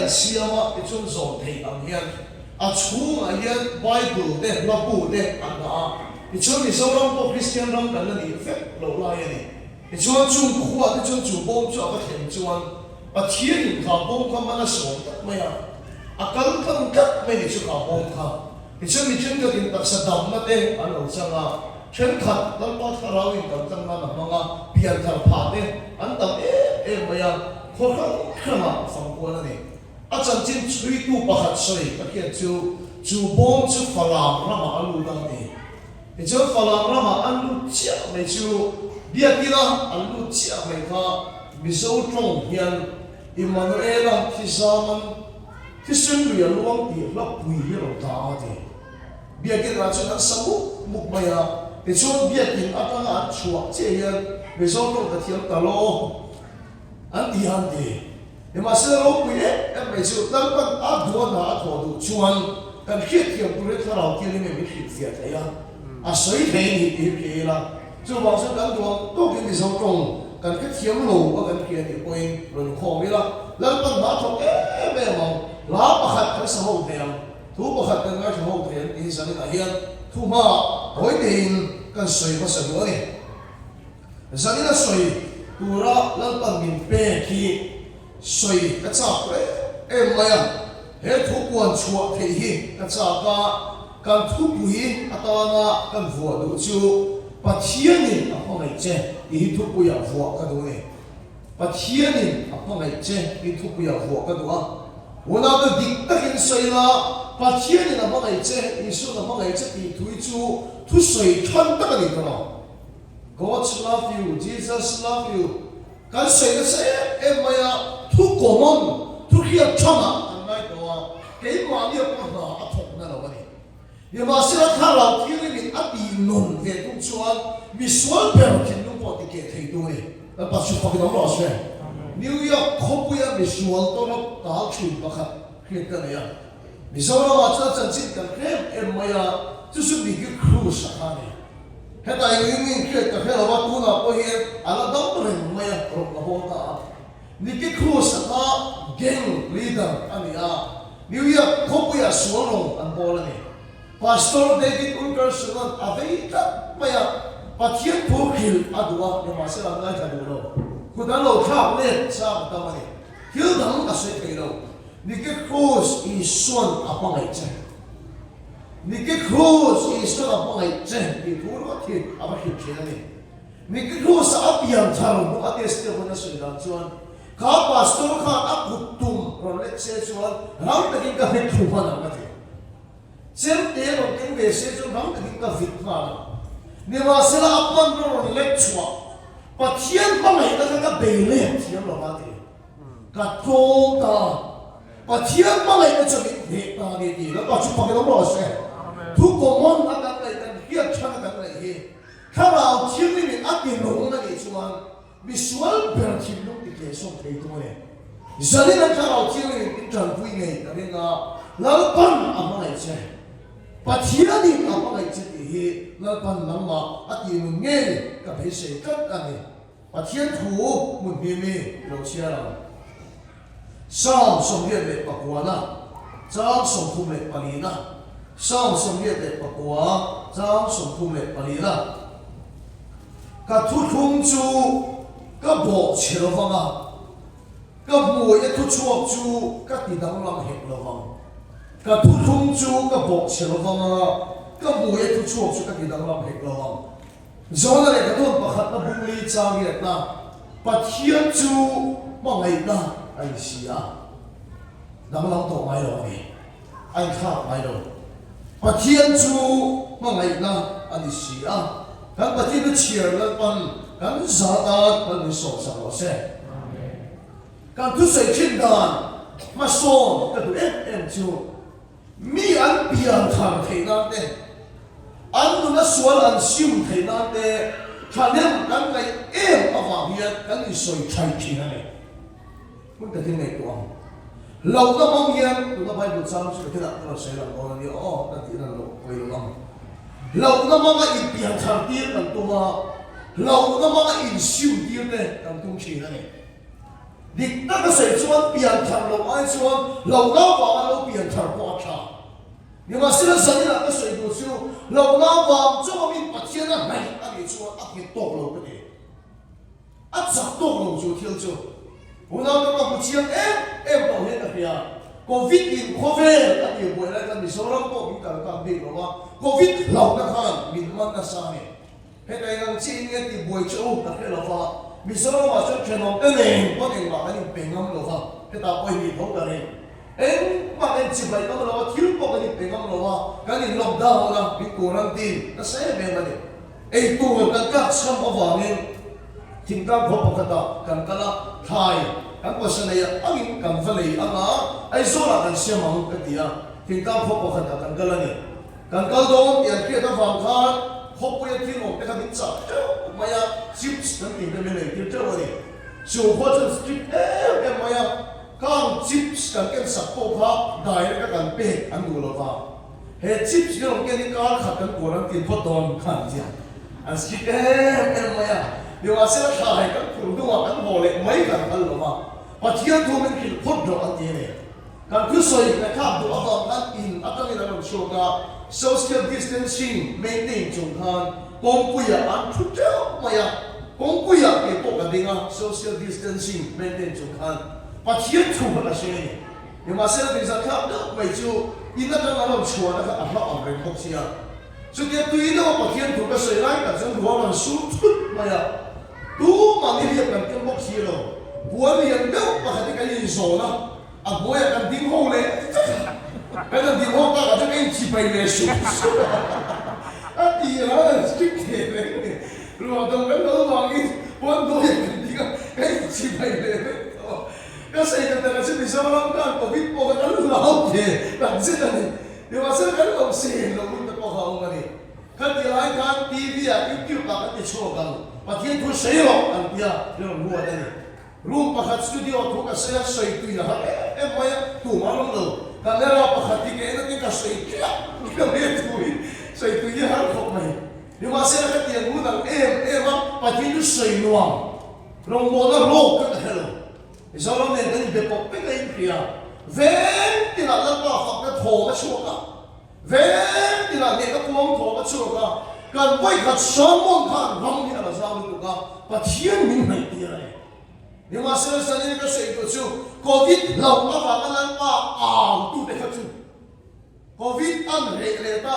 siama ichun zon thei ang hian a chung a hian Bible te lapu te an na ichun mi soram to Christian ram kan ni fek lo lai ani ichun chung khuwa ichun chu bom chu a them chuan a thian in kha bom kha mana som tak maya akal kam kat me ni chu kha bom kha ichun mi chen ka kin tak sa dam na te an lo changa chen khat dal pa tharau in dam chang na manga pian thar pha te an tam maya kho khama sam ko na ni a chan chin chui tu pakhat soi ka khian chu bom chu falam rama alu dang ni chu falam rama alu chia me chu bia kila alu chia me kha miso trong hian Emmanuel Khisaman Christian ria luang ti lak pui hi ro ta ti bia kila chu na samu muk maya chu bia kin atanga chuak che hian miso trong ka thiam ta lo an ti han ti ema se ro pui em me chu dal pan a duan na tho du chuan kan khiat thiam pure tharau ki ni me mi khit fiat ya a soi the ni ti ke la chu bang se kan duang to ki miso trong kan khiat thiam lo a kan khiat ni point ron kho mi la dal pan na tho me ma la pakhat kan sa ho thiam thu pakhat kan ga ho thiam ni sa ni a hian thu ma hoi tin kan soi ba sa do ni zanina soi tura lalpan min pe ki soi ka cha pre maya he thu kwan chua the hi ka cha ka kan thu pui atana kan vuwa du chu pathianin a hongai che I thu pu ya vuwa ka du ni pathianin a hongai che I thu pu ya vuwa ka du a wona da dik takin soi la pathianin a hongai che isu na hongai che I thu chu thu soi than ta ni ka God love you, Jesus love you. Kan say na say maya thu common thu kia chama an mai to ke ma ni ko na athok na lo ni ye ma sira kha la ti ni ati non ve tu chuan mi swal per kin lu po ti ke thei tu ni ta pa su pa ki lo se New York khopu ya mi swal to lo ta chu pa kha ke ta ya mi so lo ma cha chan chin kan ke maya tu su bi ki cruise ha ni heta ingin ke ka phela wa tu na ko hian ala dam ren maya ro ka hota ni ke cruise ka gang leader ania New York khopu ya sualo an bola ni Pastor David Wilkerson aveita maya pathian phokil adwa ni ma se la ngai ta do kudan lo tha le sa ta ma ni hil dang ka se ke lo ni ke cruise I son apa ngai che ni ke cruise I son apa ngai che ni pur wa thi aba hi che ni ke cruise apian tharo no ateste bona se la chuan ka pastor kha akutum ro le che chuan ram ta ki ka he thu ma na ma thi sem te ro ken ve se chu ram ta ki ka fit ma na ni ma se la apan ro le chua pathian pa mai ta ka be le thiam lo ma thi ka thong ta pathian pa mai ta chu ni ta ni ti la ka chu pa ke lo se thu ko mon na ka lai ta hiat chana ka lai he kha ra thiam ni atin lo na ni chuan visual per thim lu ti ke so thei tu ne zalina kha ra thiam ni tran pui ngai ta ni nga lalpan amai che pathian ni amai che ti he lalpan lamma ati nu nge ka be se kat ani pathian thu mun me me lo chia ra Psalm som ye le pakwa na Psalm som thu le palina Psalm som ye le pakwa Psalm som thu le palina ka thu thung chu ka bo chelo wanga ka mo ye thu chuak chu ka ti dang lam hek lo wang ka thu thung chu ka bo chelo wanga ka mo ye thu chuak chu ka ti dang lam hek lo wang zona le ka thon pakhat na bung li chang ye na pathian chu ma ngai na ai sia dang lam to mai lo ni ai kha mai lo pathian chu ma ngai na ani sia kan pathian chiar la pan kan zata pan ni so sa lo se kan tu sei chin dan ma so ka tu em chu mi an pian thang thei na te an nu na sual an siu thei na te thanem kan ngai em awa hian kan ni soi thai thi na le mun ta tin nei to lo na mong hian tu na Bible chang chu ke na ko se la ko ni o ta ti na lo ko lo lam lo na mong a pian thang ti kan tu ma lo na mong a in siu ti ne kan tu chi na ne dik ta ka sei chuan pian thar lo ai chuan lo na wa lo pian thar ko tha ni ma sila sanina ka sei du chu lo na wa chu mi pathian na mai ani chuan a ki tok lo ka ni a cha tok lo chu thil chu una ka ma chiang em to he ka pia covid in covid ani boi la kan mi so ram ko mi ka bi lo wa covid lo na khan min man na sa he he dai ngang chi nge ti boi chu ka he lo wa mi so ram wa chu chenom te ne ko ne wa ani pe ngam lo wa he ta poi mi tho ka ne em ma en chi bai ka lo thil ko ka ni pe ngam lo wa ka ni lockdown la bi quarantine na sa be ma ni ei tu ka ka sam awangin tingka ko pakata kan kala thai kan ko sanaya angin kan valley anga ai sola kan siamang katia tingka ko pakata kan kala ni kan kal do yan ke ta wang khan khop ya thi no te ka bin cha maya chips kan ti de me ti cha wani so ko cha strip maya kan chips kan ken sakpo kha dai ka kan pe an du lo ba he chips yo ke ni ka kha kan ko ran ti photon khan ja an strip maya điều mà sẽ là hai các phụ nữ hoặc các hồ lệ mấy gần hơn rồi mà và thiên thu mình kêu phốt rồi anh thế này càng cứ xoay cái khác đồ ăn ăn in ăn cái này là show cả social distancing maintain chung han công quy ăn chút chứ mà ya công quy cái bộ cái gì social distancing maintain chung han và thiên thu là gì này điều mà sẽ là cái gì khác đó mấy chú in cái này là show là cái ăn nó ăn cái bốc xia cho nên tuy đó và thiên thu cái xoay lại cái chúng tôi làm suốt mà ya tu mà đi việc làm cái bốc xì rồi, bùa đi làm đâu mà cái gì sổ đó, à bùa làm tiếng hô này, cái làm tiếng hô ta là cái chỉ bay lên xuống, à thì là cái này, rồi đâu cái đó mà cái bùa tôi làm tiếng cái chỉ bay lên, cái xây cái này là chỉ sao lắm cả, có biết bùa cái đó là học gì, làm gì này, nhưng mà sao cái đó xì nó cũng được có học mà đi, cái gì lại cái TV à, YouTube à cái show cái Pathian thu sei lo an tia lo ruwa dani room pakhat studio thu ka sei sei tu ya em mai tu ma lo lo camera pakhat ti ke na ti ka sei kia ka me tu sei tu ya har khop mai ni ma se ka ti ngu na em pathian thu sei nuam lo mo na lo ka hello so lo ne dani be pop pe kai pia ven ti la la pa khop na tho ka chu ka ven ti la ne ka pom tho ka chu ka kan vai khat samon khan ram ni ala zaw lu ka pathian min mai ti ra ni ma se sa ni ka sei to chu covid lo ma ba ka lan pa tu de khat chu covid an re le ta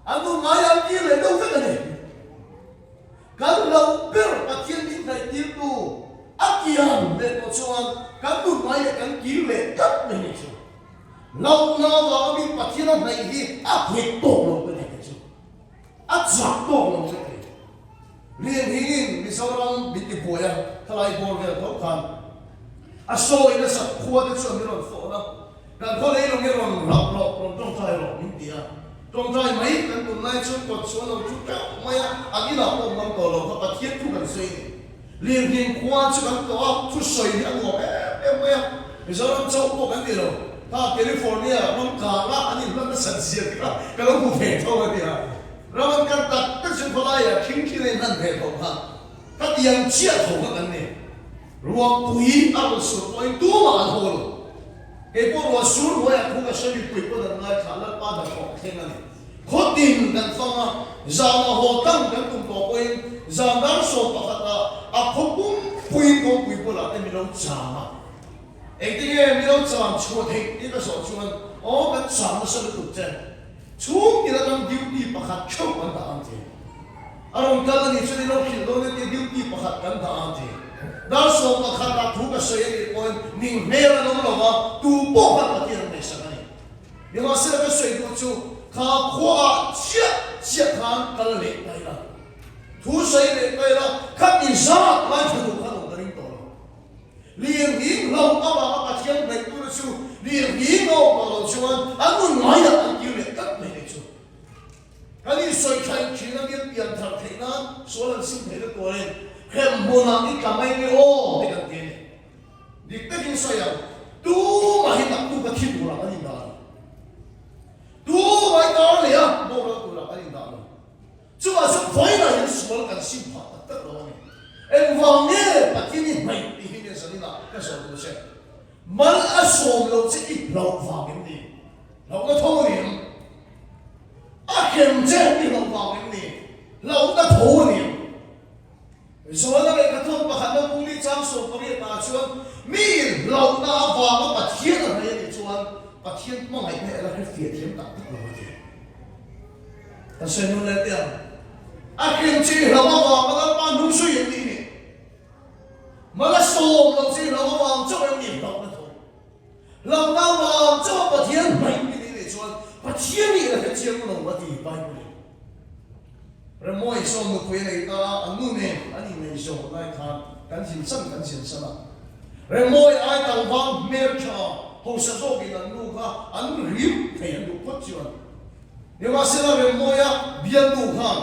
an tu mai am ti le do ka ne kan lo per pathian min mai ti tu akian le to chuan kan tu mai kan ki le kat me ni chu lo na wa mi pathian mai hi a phit to lo ka ne at zak to lo se riêng hingin mi sorang biti boya thalai bor vel to khan a so ina sa khuwa de chu mi ron fo na kan ko le lo ngi ron lap lop ron tong thai ro min tia tong thai mai kan tum nai chu ko chu lo chu ka maya agila ko man to lo ka thiet thu kan sei riêng hing khuwa chu kan to chu soi ni an lo maya mi sorang chau ko kan di lo ta California ron ka la ani lan san sia ka lo ku phe to wa dia Raman kan tak terjun pelaya, kini nan heboh kan. Tapi yang cia tahu kan ni, ruang kui aku suruh itu mana hol. Kepo ruang suruh yang aku kasih di kui pada ngai kalah pada kau kenal ni. Khotin dan fanga, zama hotang dan tumpu kui, zamar so pakata, aku pun kui pula tapi minum sama. Ektinya minum sama cuaca, ini so cuman, oh kan sama sebetulnya tu je. Chung kita kan duty pakat chok kan tak ante. Arong kalau ni sudah lo kilo ni duty pakat kan tak ante. Dah so pakat aku ka saya ni poin ni mera no lo tu po kan pati ang mesa kan ni. Ni masa ka saya tu chu ka khwa cia kan kal le tai la. Tu saya le tai la kan ni sa lai tu kan lo ring to. Liang hing lo apa tiang le tu chu liang hing lo lo chuan aku mai da you le kat me chu. Kali soi khai china bian pian thar theina solan sim thele to le hem bona ni kamai ni o de kan te ni. Dik te kin soya tu mai tak tu ka thim ura ani da. Tu mai ta le ya bo ra tu la ani da. Chu a su phoi na yin sol kan sim pha tak lo ni. Em wang ne patini mai ti hi ne sa sani na ka so tu se mal asom lo che I lo va min ni lo na tho ni a kem che ni lo va min ni lo na tho ni so na le ka thon pa khan na puli chang so pari ta chuan mi lo na va ma pa thien na ni chuan pa thien ma ngai ne la fi thiem ta lo ni ta se no le te a kem che lo va ma la pa nu su yin ni mà là số lòng chỉ lòng vàng cho em nhìn lòng nó thôi lòng nào vàng cho bà thiên mạnh đi để cho bà thiên đi là cái chiếc lòng bà thì bay đi rồi mỗi số một quê này ta anh nuôi nè anh nhìn này số lại khăn cảnh xin sân à rồi mỗi ai tàu vàng mê cho hồ sơ số cái anh nuôi ha anh riu thì anh nuôi phát triển nhưng mà sẽ là rồi mỗi á biến nuôi ha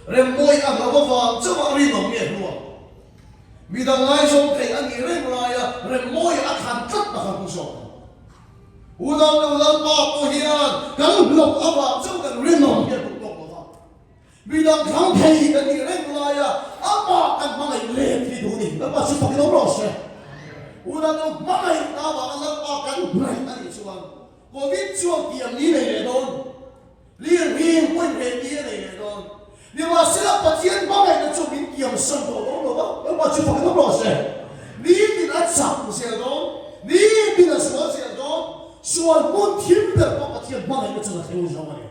rồi mỗi anh lòng vàng cho bà riu lòng mê luôn vì đang ngay trong thầy anh nghĩ lên lại rồi mỗi anh hành rất là không sợ u đang đâu đang ba cô hiền gắn lộc áp vào trong cái riêng lòng kia cũng tốt lắm vì đang thắng thầy anh nghĩ lên lại áp vào anh mang lại lên thì đủ đi nó bắt chước phải nó rõ ràng u đang đâu mang lại áp vào anh ba cái này anh nghĩ chuan có biết chuan tiệm ní này đón liên quên hệ ní này đón nhưng mà sẽ là bắt chiến bao ngày nó chụp những kiểm sân của nó rồi đó mà chụp phải nó rõ ràng ní thì đã chặt sẽ đó ní thì là sửa sẽ đó xuân muốn thiên được có bắt chiến bao ngày nó chụp phải nó rõ ràng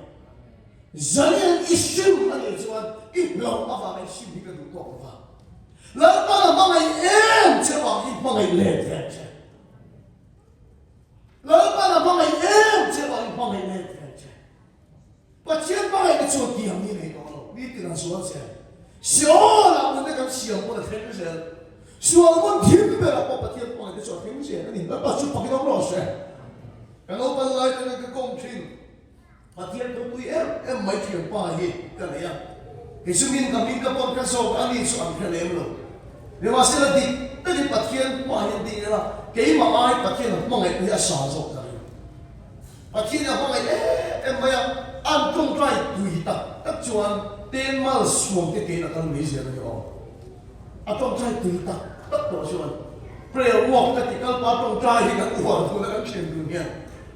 giờ này ít xíu anh ấy xuân ít lâu mà vào này xíu thì cái đủ tốt vào lỡ bao là bao ngày em sẽ vào ít bao ngày lên thế lỡ bao là bao ngày em sẽ vào ít bao ngày lên thế bắt chiến bao ngày nó chụp kiểm như này đó你对他说噻，小了我那个小我的天噻，小我听不了，我把天放在小天噻，那你那把就放给他老师，然后本来的那个公平，把天都对没天把he，干咩呀？其实民个帮他说，安尼说安看来了，你话是了的，那你把天把he的啦，几万爱把天放在佢一傻咗的，把天又放在咩呀？按中在对的，得转。tên mà xuống cái kế là cần mấy gì đó à trong trai tùy ta tất cả chuyện bây giờ uống cái cái bao trong trai thì cái uống thôi là cái chuyện đường nghe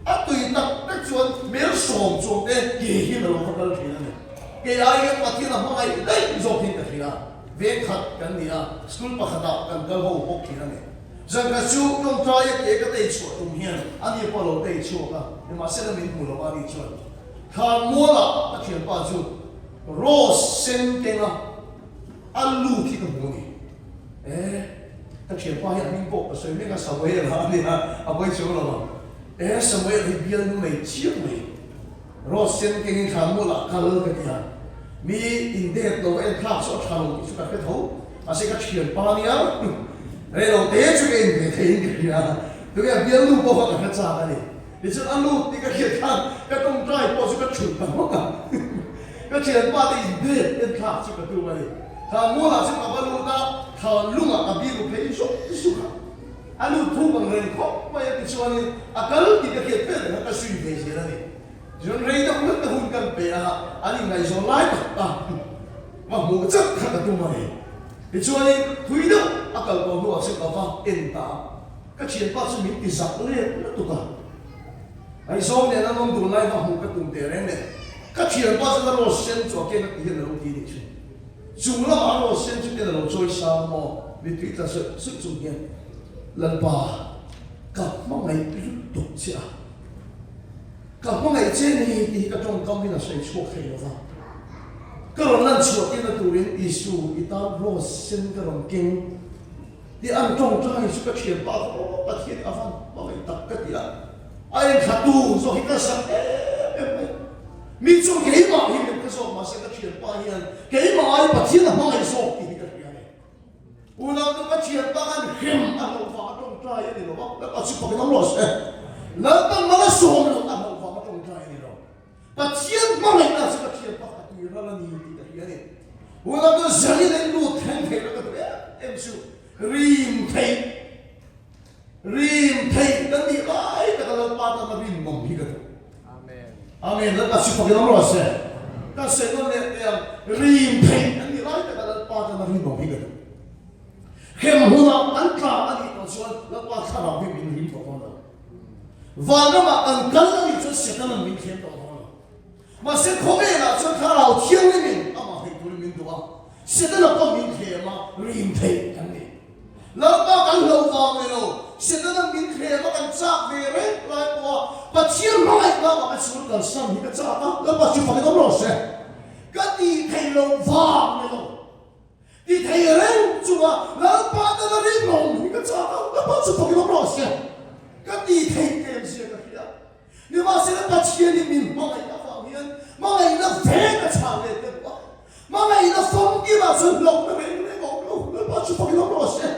à tùy ta cái chuyện mấy xuống cái kế hi là nó phải cái này cái ai cái phát hiện là mai đấy rồi thì cái gì à về khát cái này à school bắt đầu cái hồ bốc cái này rằng cái chú trong trai cái tay chuột đúng nghe anh đi qua lối tay chuột à nhưng mà sẽ là mình mua lối đi chuột thằng mua là cái chuyện bao nhiêu rose sen kenga alu thi ka moni ta chuyện qua hiện mình bộ soi mình cái sawai là đi à bây giờ là sawai thì biar nó này chiếc này rose sen kenga khám mua là color cái gì à mi in đây đâu em khác số thằng chút cái thấu sẽ cái chuyện qua đi à đây là để cho cái người thấy cái gì à tôi cái biar lu bộ cái cái啥này thì chứ alu thì cái kia cái công trai bộ chút cái chuyện bằng cái chuyện qua thì để em khác chút cái tu này thằng mua là chút cái alu ta thằng lung à cái biru thấy số alu thu bằng người khóc mà cái chuyện này cái thì cái kia phải là cái suy nghĩ gì đó này rồi đây đâu nó cái hôn cần bể à anh ngày rồi lái mà mua chất cái tu này cái chuyện này tùy đâu cái còn mua sẽ có phong yên ta cái chuyện qua sự mình thì sắp lên nó tụt à anh xong này nó không tụt lại mà mua cái tụt tiền này cái chuyện qua sẽ nó sen cho cái nó hiện nó đi đi chúng nó mà nó sen cho cái nó trôi sao mà vì tùy ta sự dùng hiện lần ba gặp mong ngày tụt chứ à gặp mong ngày trên này thì cái trong công viên là sẽ chua khay rồi cái lòng lần chua cái nó tụi đến isu ita lo sen cái lòng kinh thì ăn trong trái sự cái chuyện ba bắt hiện à văn mong ngày tập cái gì à ai khát tu rồi cái sao mi chung cái mà hiện cái số mà sẽ cái chuyện ba hiện cái mà ai bắt hiện là mong ngày số thì cái gì này u nào cái chuyện ba ăn hem ăn lâu phá trong trái này rồi bắt bắt chụp cái nóng lò xe lỡ tăng nó số nó ăn lâu phá trong trái này rồi bắt hiện mong ngày là sẽ cái chuyện ba cái gì đó là gì cái gì này u nào cái giờ này lụt thành thế nó cái em su rim thấy cái gì lại cái là ba ta nó rim mong gì cái amen nó là sự phục nó rồi cái sự nó này rim thấy cái gì lại cái là ba ta nó rim mong gì cái hem huna an ka ani to chuan la pa thara vi min hin to no wa ma an kal ni chu setan min khem to no ma se khome la chu thara thiang ni min ama he tu min do setan pa min khe ma rin thei kan ni la pa kan lo wa me lo setan min khe ma kan cha ve re la ko pa thiang ma ai ma ma chu kan sam hi ka cha ta la pa chu pa ko lo se ka ti thei lo wa me lo đi thầy lên chú à lão ba ta đã đi lòng cái cha lão ba chú phải làm gì cái đi thầy cái gì cái kia nếu mà sẽ là bắt chuyện thì mình mong ngày nó vào hiện mong ngày nó vẽ cái cha lên được không mong ngày nó phong cái mà chú lòng nó về nó mong lâu lão ba chú phải làm gì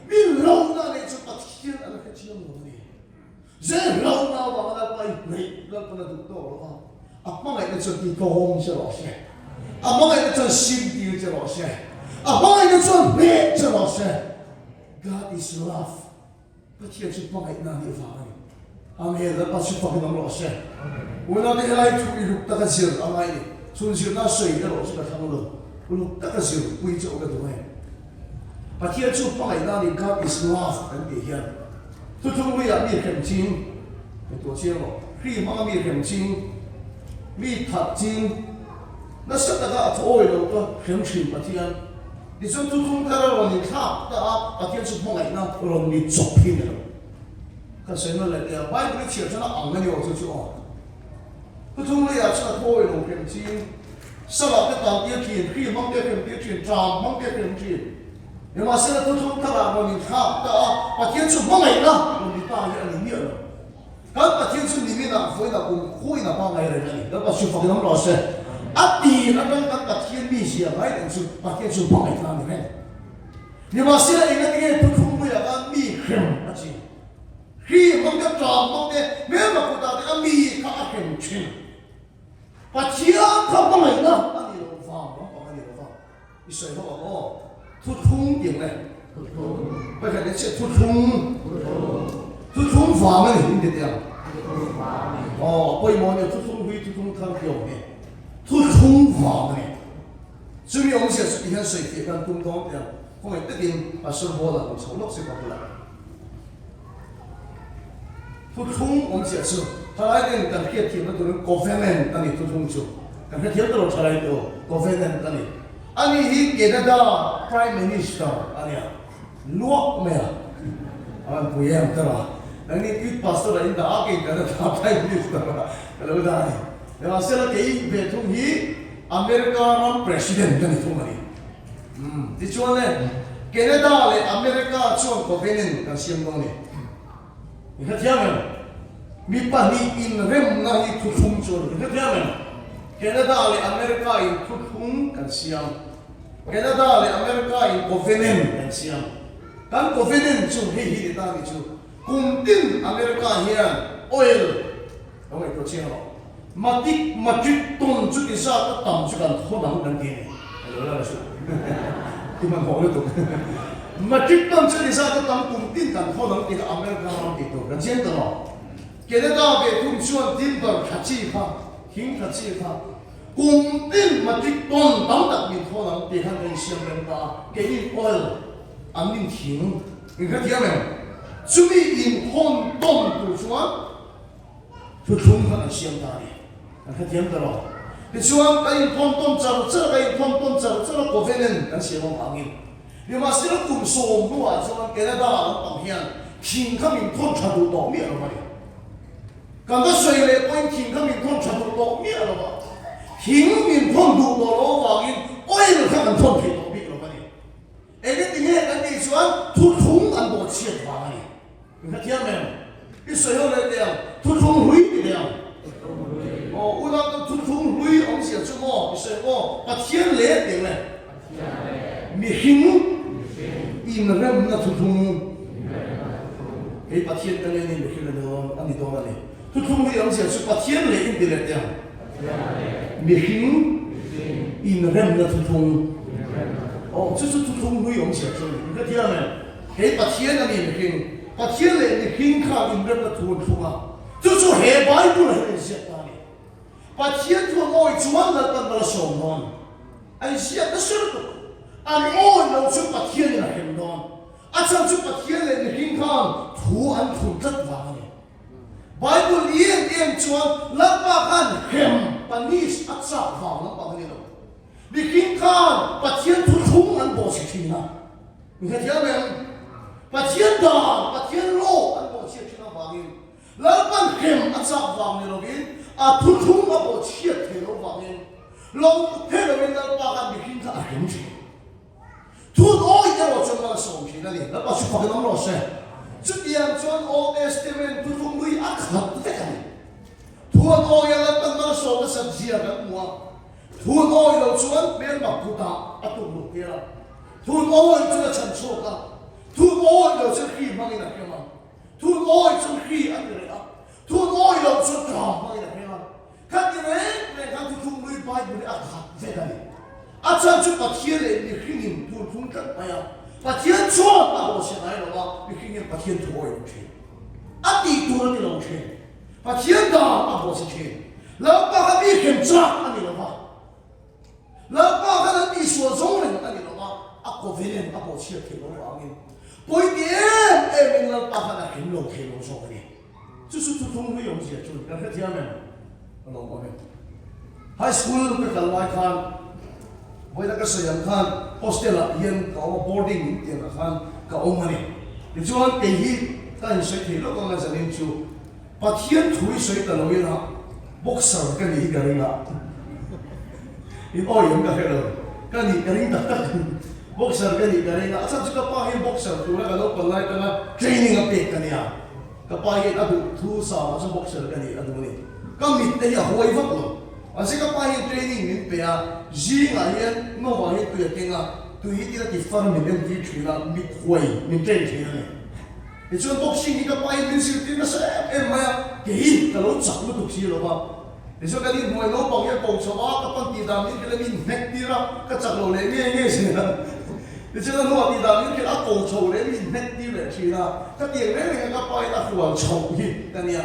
mình lâu na này chú bắt chuyện là cái chuyện gì dễ lâu na mà nó bay này nó còn là đúng đó rồi à mong ngày nó chú đi công chứ rồi à mong ngày nó chú xin đi chứ rồi Abang itu cuma baik jelas. God is love. Betul cuma baik nanti faham. Amin. Lepas itu pakai nama Allah. Ulah dia lagi tu hidup tak kecil. Amin. Sunjir nak sui kalau sudah kamu lo. Hidup tak kecil. Puji Allah Tuhan. Betul cuma baik nanti God is love dan dia. Tujuh dia mir kencing. Itu siapa? Krima mir kencing. Mir tatjing. Nasi tak ada tu orang tu kencing betul.你说突突他让你看，把天气碰来那，让你作品了。看谁们来的？外国的铁匠那昂个牛就去哦。突突的呀，是那拖一路平均，是那个当地天，可以忙点平天，长忙点平天。你嘛现在突突他让你看，把天气碰来那，让你大爷里面了。看把天气里面那，会那会那帮来人那里，那把书房给他们老师。Ati na kan katian mi siya ay ang su pakian su pangit namin eh. Di ba sila ingat tutung mo ya kan mi khem achi. Hi mong ka mong de me ma ko ta mi ka akem chin. Patia ka pangit na ani lo fa ani lo fa. Isai ho ko tutung ding le. Tutung. Ba ka de che tutung. Tutung fa ma ni de dia. Oh, poi mo ne tutung hui tutung kan pyo ne. 突冲法的，所以我们现在你看水铁跟东东一样，我们一定把生活了从落水搞过来。突冲我们解释，他来点跟铁铁那都能 government 那里突冲出，跟铁铁都出来的 government 那里，安尼伊给那个 prime minister 安尼啊，落没啊？俺不一样的啦，安尼一把手来引导阿给跟那 prime minister 啦，对不对？ Hasil kei betul hi Amerika ram presiden kan itu mari. Dicual le Canada le Amerika cuan government kan siam dong ni. Ikat jangan. Mipa ni in rem na hi tutung cuan. Ikat jangan. Canada le Amerika in tutung kan siam. Canada le Amerika in government kan siam. Kan government cuan hi kita ni cuan. Kumtin Amerika hian oil. Kamu itu cian. Matik ton chút cái sao các tầm chút cần khó nắng đằng kia này, đó là sự, thì mà khó được. Matik ton chút cái sao các tầm cùng tin cần khó nắng thì các America làm thì được, cái chuyện đó. Canada về cùng chuan tin vào khát chi pha, hiến khát chi pha, cùng tin matik ton tầm đặc biệt khó nắng thì hàng ngày xem bên ta, cái in oil, ăn in thiền, người khác thấy không? Chúng mình in ton tu chuan, tu chung khăn xem ta đi. Cái tiếng đó, thì chuan cái phong tom chở, cái phong tom chở government cái sự phong phẳng in, nhưng mà sẽ cùng số mua chuan Canada nó bằng hiền, kinh khám mình thôn chặt đủ đỏ miệng rồi mà, còn cái suy lệ quanh kinh khám mình thôn chặt đủ đỏ miệng rồi mà, kinh mình thôn đủ đỏ vàng in, ôi nó khác mình thôn thịt đỏ miệng rồi mà, cái tiếng này cái gì chuan thu thúng ăn bột chiết vàng này, cái tiếng này, cái suy lệ này thu thúng hủy đi đấy. Ủa nó thu thúng lui ông sẽ cho mò, sẽ mò, bắt thiên lệ tiếng này, mi hình, in rem na thu thúng, cái bắt thiên cái này mi hình là đâu, anh đi đâu này, thu thúng lui ông sẽ cho bắt thiên lệ in tiếng này tiếng, mi hình, in rem na thu thúng, chứ thu thúng lui ông sẽ cho, cái tiếng này, cái bắt thiên là mi hình, bắt thiên lệ mi hình khác in rem na thu thúng à, chứ hệ bài cũng là hệ gì ta. But here to avoid one that the show on. I see at the circle. And all no super here in a him on. acham chu pathian le ni king khan thu an thun tat wa ni Bible iem chuan lakpa khan hem panis acha wa na pa ni lo ni king khan pathian thu thum an bo si thina ni ha dia men pathian da pathian lo an bo si thina wa ni lakpan hem acha wa ni lo bin a thu thum a bo chi the lo wa ni lo he lo men lakpa khan ni king khan hem chi thu oi ya lo chuan ma so chi na ni lakpa chu pa ke nam lo se chút tiền chọn Old Testament thu thung lui ác hạt thế này thuần ôi là tân nó số cái sạch gì các mua thuần ôi là chọn bên bạc thu ta ác tụng lục kia thuần ôi cho là chân số cả thuần ôi là chân khi mang cái này mà thuần ôi chân khi ăn cái này thuần ôi là chân cả mang cái này mà các cái này này các thu thung lui bay bên ác hạt thế này ác chân chút bạc kia này thì khi nhìn thuần thung rất hay把天做把我先来了吧，你看见把天做有钱，啊地多的有钱，把天打把我是钱，老把他比很渣啊你了吧，老把他的比所中人啊你了吧，啊国非人啊我去天龙王呢，不一定，哎，明了把他的天龙说的，就是普通会用些，就刚才讲的，老王们，high school 那个来看。为那个谁人看 hostel 啊，因搞 boarding 点了看搞欧曼呢，你就按给他，但谁提了个那些人就把天推水的路啦 ，boxer 跟你一个人啦，你爱人个了，跟你一个人得 boxer 跟你一个人啦，啊，这个把迄 boxer 做那个老本来个那 training 个别个呢啊，个把迄那土啥嘛是 boxer 跟你啊做呢，个面的呀恢复咯。而且个把迄 training 面别啊，人啊迄我话迄对个啊，对迄啲地方面面地区啦，面会面正起来呢。你像读书，你个把迄面少啲个啥？唔系啊，几个老杂都读书咯吧？你说嗰啲唔係老朋友報錯話，個班地大面佢哋面叻啲啦，個雜路嚟咩先啦？你知道我話地大面佢一報錯嚟面叻啲嚟算啦，個電咧你個把迄個胡嘈嘅，等你啊！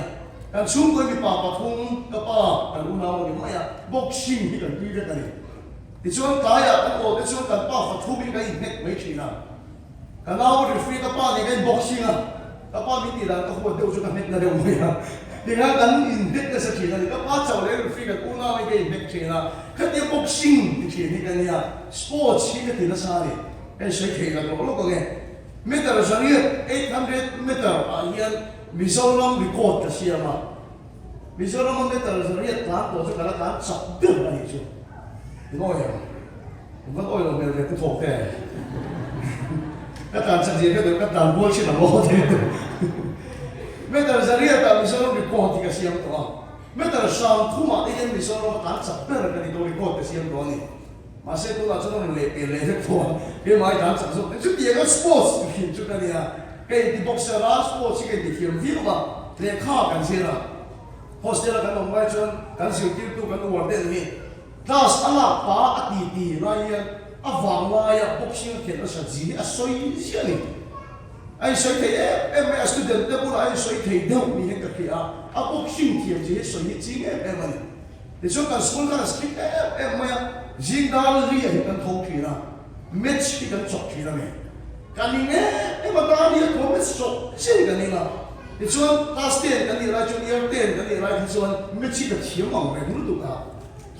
但中國嘅爸爸通個爸，但老鬧你乜呀？木先呢個啲咧等你，你想打呀？我你想跟爸發出邊個面叻未算啦？但鬧我哋飛個爸你嘅木先啊！個爸面地大個胡丟咗個叻那條咩啊？你看人面叻嘅事情啊！你個爸就嚟飛個姑娘你嘅叻錢啦，佢啲木先嘅錢你嘅呀，sports 嘅地得晒嘅，跟水期啦個嗰個嘅，meter 上呢800 meter 啊依家。Mizoram record 嘅事啊嘛，Mizoram 咧就係一單過咗㗎啦，單10點嚟做，點解呀？唔該愛落咩嘅不錯嘅，一單甚至喺度一單波出嚟攞嘅，咩就係呢一單 Mizoram record 嘅事咁講，咩就係上土馬呢啲 Mizoram 單10點嚟到 record 嘅事咁講呢，馬西都話出到嚟嚟過，佢買單10數，你出啲嘢個 sports 嘅出緊你啊！cái thì boxer lá sports cái thì kiếm việc mà để khá cần gì là hostel là cái đồng vai chân cần siêu tiêu tu cần world đấy này class anh là ba đi lại à vàng lại à boxing thì nó sẽ gì à soi gì này anh soi thì em student đấy bữa anh soi thì đâu đi hết cái à boxing thì gì soi gì em này thì cho cần school cần skip em mà riêng đó là gì cần thâu thì là match thì cần chọn thì là này kani ne ema kani ya komet so sin kani la ichuan class 10 kani la junior 10 kani la ichuan mechi da thiam ang re hul du ka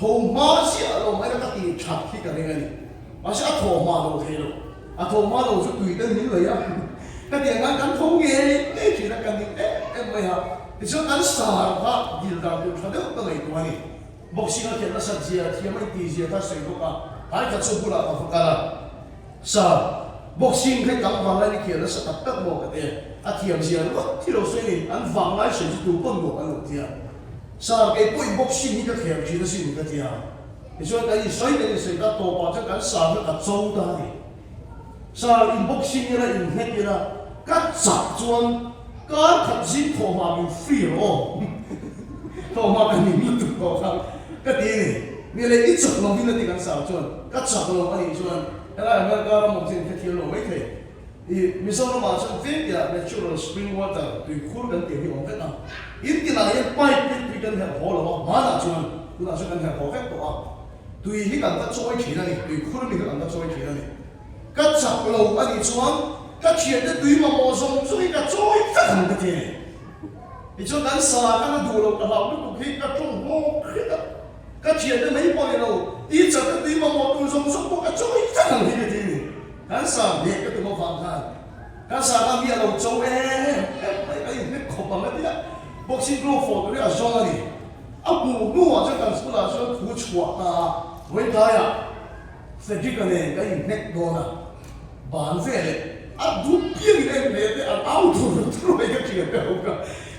tho ma si a lo mai ka ti thap hi kani ngani ma sa tho ma lo the lo a tho ma lo so tui den min lo ya ka ti ngan kan tho nge ne chi na kani em mai ha ichuan kan sa ha dil da du tha de ka ngai tu ani boxing a khel na sa ji a thiam ai ti ji ta sei ko ka ai ka chu bula ka fa ka sa boxing cái cắm vàng lại kia nó sẽ tập tất một cái tiền, thiềm gì nó thì đầu xuôi này ăn vàng lại sử dụng tủ bông của ăn được tiền, sao cái bụi boxing như cái thiềm gì nó sử dụng cái tiền, thì cho cái gì xoay cái gì ta tổ bảo cho cái sao nó tập sâu ta đi, sao in boxing như là in hết như là cắt chặt chuan, cắt thật dính thổ mà mình free rồi, thổ mà mình mình tụt vào thằng cái tiền này, như là ít chặt lòng viên là tiền sao chuan, cắt chặt lòng anh chuan. Ela é agora một chuyện cái thiếu lỗi thế, thì mình sau đó mà trong phim ya natural spring water, tùy khuôn gần tiền thì ông biết nào, ít cái này em bay biết gần hàng hồ là mà là chuan, cũng là gần hàng hồ phép của ông, tùy cái gần ta trôi chỉ này, tùy khuôn mình gần ta trôi chỉ này, cắt chặt lâu anh đi chuan, các chuyện đó tùy mà mò rồng rồi cả trôi tất cả cái gì thì cho đánh xa các đủ lâu cả lòng lúc khi các trong mò các chuyện đó mấy bao lâu ít giờ cái tùy mà mò tùy rồng sống có cả trôi tất cả cái gì đánh xa biết cái tụi nó phạm than đánh xa các bia lâu trâu em cái gì biết khổ bằng cái gì boxing glove for cái là rong này áp mù nua cho cần số là số thủ chuột ta với cái à sẽ chỉ cái này cái gì biết đồ na bản về áp đúng tiếng em về cái áo thủ rồi cái chuyện đó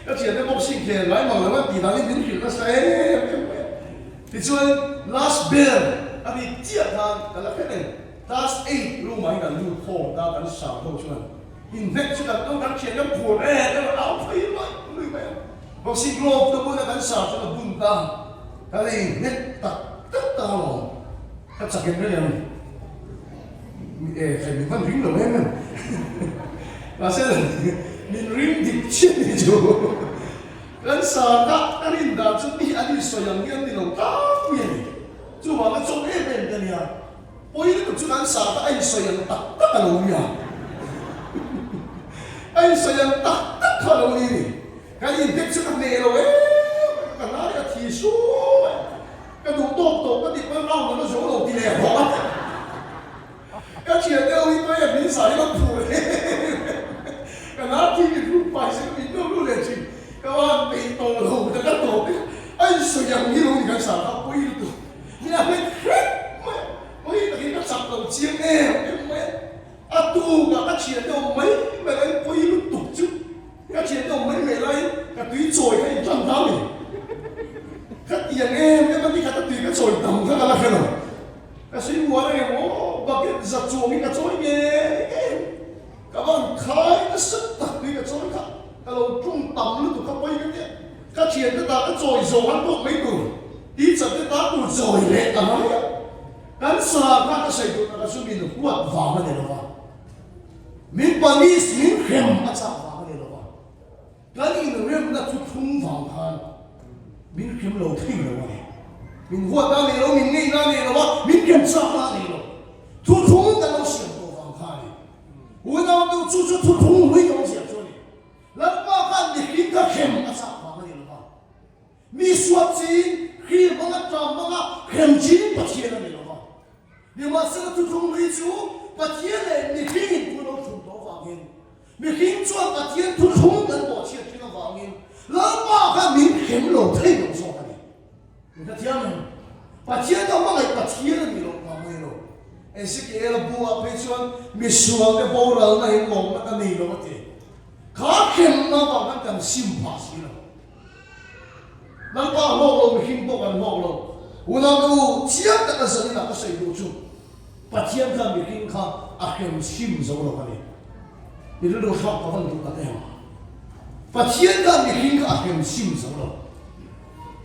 cái chuyện đó boxing kia lại mà là tí nào đến chuyện nó sẽ thì cho last bell anh đi chia thằng cái là cái này last 8 luôn mà anh cần lưu thổ ta cần sắm thôi cho anh invest cho cần các chuyện nó phù cái áo phải vậy boxing glove tôi muốn là cần sắm cho nó bung ta cái này net tất ta rồi các sản phẩm này phải mình vẫn ring rồi em và sẽ là mình ring thì chết đi chứ kan sana karin da chu ni ani soyang yan ni lo ta mi chu ma ma chong e ben da nia poi ni chu kan sa ta ai soyang ta ta lo ya ai soyang ta ta lo ni kan yin tek chu kan ne lo e kan na ya thi su kan du to kan di pa lao nó zo lo ti le ho kan chi de oi pa ya bin sa ni lo pu kan na ti ni ru pa se ni no lu le chi các bạn bị tổ lù cho các tổ anh sử dụng như luôn cái sản phẩm quý tụ như là mấy hết mấy cái các sản phẩm chiên em mấy tu cả các chuyện đâu mấy mấy cái quý tụ chứ các chuyện đâu mấy người lấy cả túi trồi cái trăm tháo này các tiền em cái vấn đề các túi cái trồi tầm các là cái nào cái suy mua này nó bao cái giật chuồng cái trồi nhé các bạn khai cái sức tập cái trồi khác cái lô trung tâm lúc tụi các bây cái các chuyện cái ta cái rồi rồi hắn buộc mấy tụi ít giờ cái ta tụi rồi lệ ta nói cái sao các cái xây tụi ta suy nghĩ được quật vào cái này rồi mình bản đi mình khem cái sao vào cái này rồi cái gì nữa em đã chút thung vào han mình khem lâu thêm rồi mình quật ra này rồi mình nghĩ ra này rồi mình khem sao ra này rồi chút thung cái nó xiên đồ vào han我那都chút thung mấy东西แล้วก็การมีคิดก็เข้มอาสาฟังนี่หรือเปล่ามีสวดจีนขี้มันก็จอมมันก็เข้มจีนปะเทียนนี่หรือเปล่าเดี๋ยวมาซื้อทุกทุกวิจูปะเทียนเลยมีขี้ผู้เราถูกตัวฟังเองมีขี้จวนปะเทียนทุกทุกกันบ่เทียนที่เราฟังเองแล้วก็การมีเข้มหลงเที่ยวสองกันนี่มีกระเทียมมั้ยปะเทียนต้องมาไงปะเทียนนี่หรอกฟังไม่หรอกไอ้สิ่งที่เราบัวไปชวนมีสวดในโบราณในหลงมันก็นี่หรอกที่ข้าเข้มน้ำบางนั่นกันซิมพาสีนะนั่นก็โลกเราไม่หิ้งโตกันโลกเราวันนั้นดูเทียบกันสันนิษฐานก็ใส่ดูจุปัจเจียนกันไม่หิ้งข้าอาเข้มซิมจะรู้กันนี่เราดูชอบกันดูกันเองปัจเจียนกันไม่หิ้งข้าอาเข้มซิมจะรู้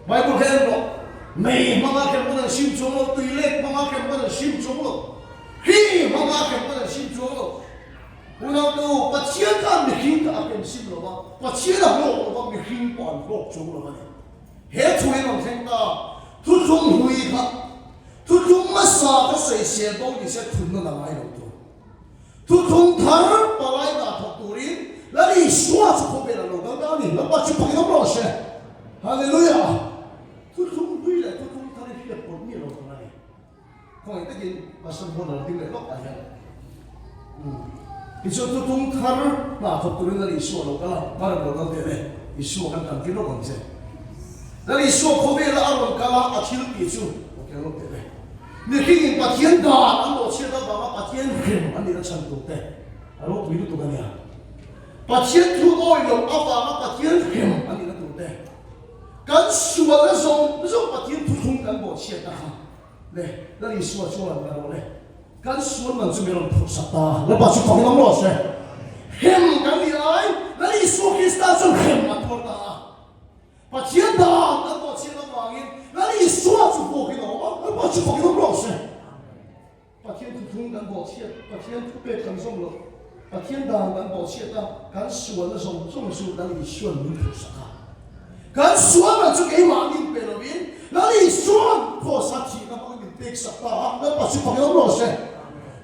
ไบเบิลเห็นหรอไม่มังอาเข้มกันซิมจะรู้ตัวเล็กมังอาเข้มกันซิมจะรู้ฮีมังอาเข้มกันซิมจะรู้วันนั้นดูปัจเจียนกันไม่หิ้งข้าอาเข้มซิมหรอวะปัจเจียนเราโลกเราไม่หิ้งปอนโลกจุหรอวะเหตุช่วยเราเห็นตาทุกทุกหุยครับทุกทุกมาสาก็ใส่เสียต้องดิเสียทุนนั่นอะไรเราตัวทุกทุกทารปลายตาทุกตัวนี้แล้วนี่สวดสุขเป็นเราแล้วนี่แล้วปัจจุบันเราโรเช่ฮาเลลูยาทุกทุกหุยเลยทุกทุกทารที่เราปนมีเราตรงนั้นคงจะกินมาสมบูรณ์เราที่เลยลบอะไรที่สุดทุกทุกทารมาทุกตัวนี้แล้วสวดเราก็ละมาเราเราเดี๋ยวเลยสวดกันกันที่เราคนเช่แล้วอีส่วนเขาเป็นละอารมณ์กาลาอาทิตย์ปีจูโอเคโอเคเลยนี่คืออินปัจเจียนดาอันโลเชียดาบางปัจเจียนเข้มอันนี้เราฉันตัวเต้อารมณ์วิรุตุกันเนี่ยปัจเจียนทุกโอยลงอาบางปัจเจียนเข้มอันนี้เราตัวเต้การส่วนละส่งปัจเจียนทุกทุ่งกันโลเชียดาเลยแล้วอีส่วนช่วงนั้นเราเลยการส่วนมันจะมีเราพุทธศาสนาแล้วปัจจุบันเราโลเช่เข้มกันนี่ไอ้แล้วอีส่วนคริสต์จะเข้มมาทั่วตาปัจเจียนดาแล้วปัจเจียนเราวางอินแล้วนี่สวดสุโขกิโนแล้วปัจจุบันเราโรสปัจเจียนทุกทุ่งกันปัจเจียนปัจเจียนทุกเป็ดกันส่งเราปัจเจียนดากันปัจเจียนดาการสวดแล้วส่งสู่แล้วนี่สวดมีพุทธะการสวดมันจะเกี่ยวกับอินเป็นวินแล้วนี่สวดพอสักทีนั้นมันเป็นเด็กสัตว์แล้วปัจจุบันเราโรส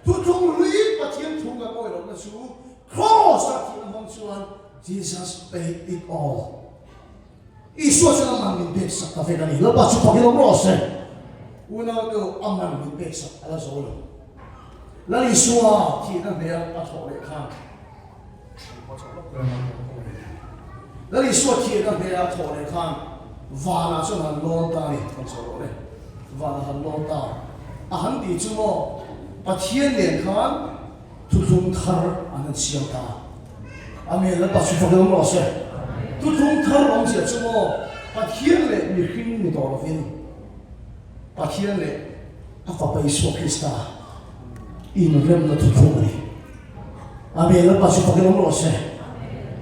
ทุกทุ่งรีปัจเจียนทุ่งกันโอ้ยเราสู่ cross 啊，ที่นั่งชวน Jesus paid it all อีส่วนนั้นมันมีเบสสักแต่เวลานี้แล้วปัจจุบันเรารู้สึกวันนั้นก็อามันมีเบสสักอะไรสักอย่างแล้วอีส่วนที่นั่นเนี่ยอัฐเลยข้างแล้วอีส่วนที่นั่นเนี่ยอัฐเลยข้างวานาส่วนนั้นล้นตานี่ทั้งสองเลยวานาหันล้นตาหันตีจุโมปัจเจียนเลี้ยงข้างทุกทุกทาร์อันนั้นเสียงตาอามีแล้วปัจจุบันเรารู้สึกทุกทุกทาร์องเสียจุโมปัจเจียนเลี้ยมีขึ้นมีตัวเราฟินปัจเจียนเลี้ยอาฟ้าไปสุขสตาอินเรื่องนั้นทุกทุกนี่อามีแล้วปัจจุบันเรารู้สึก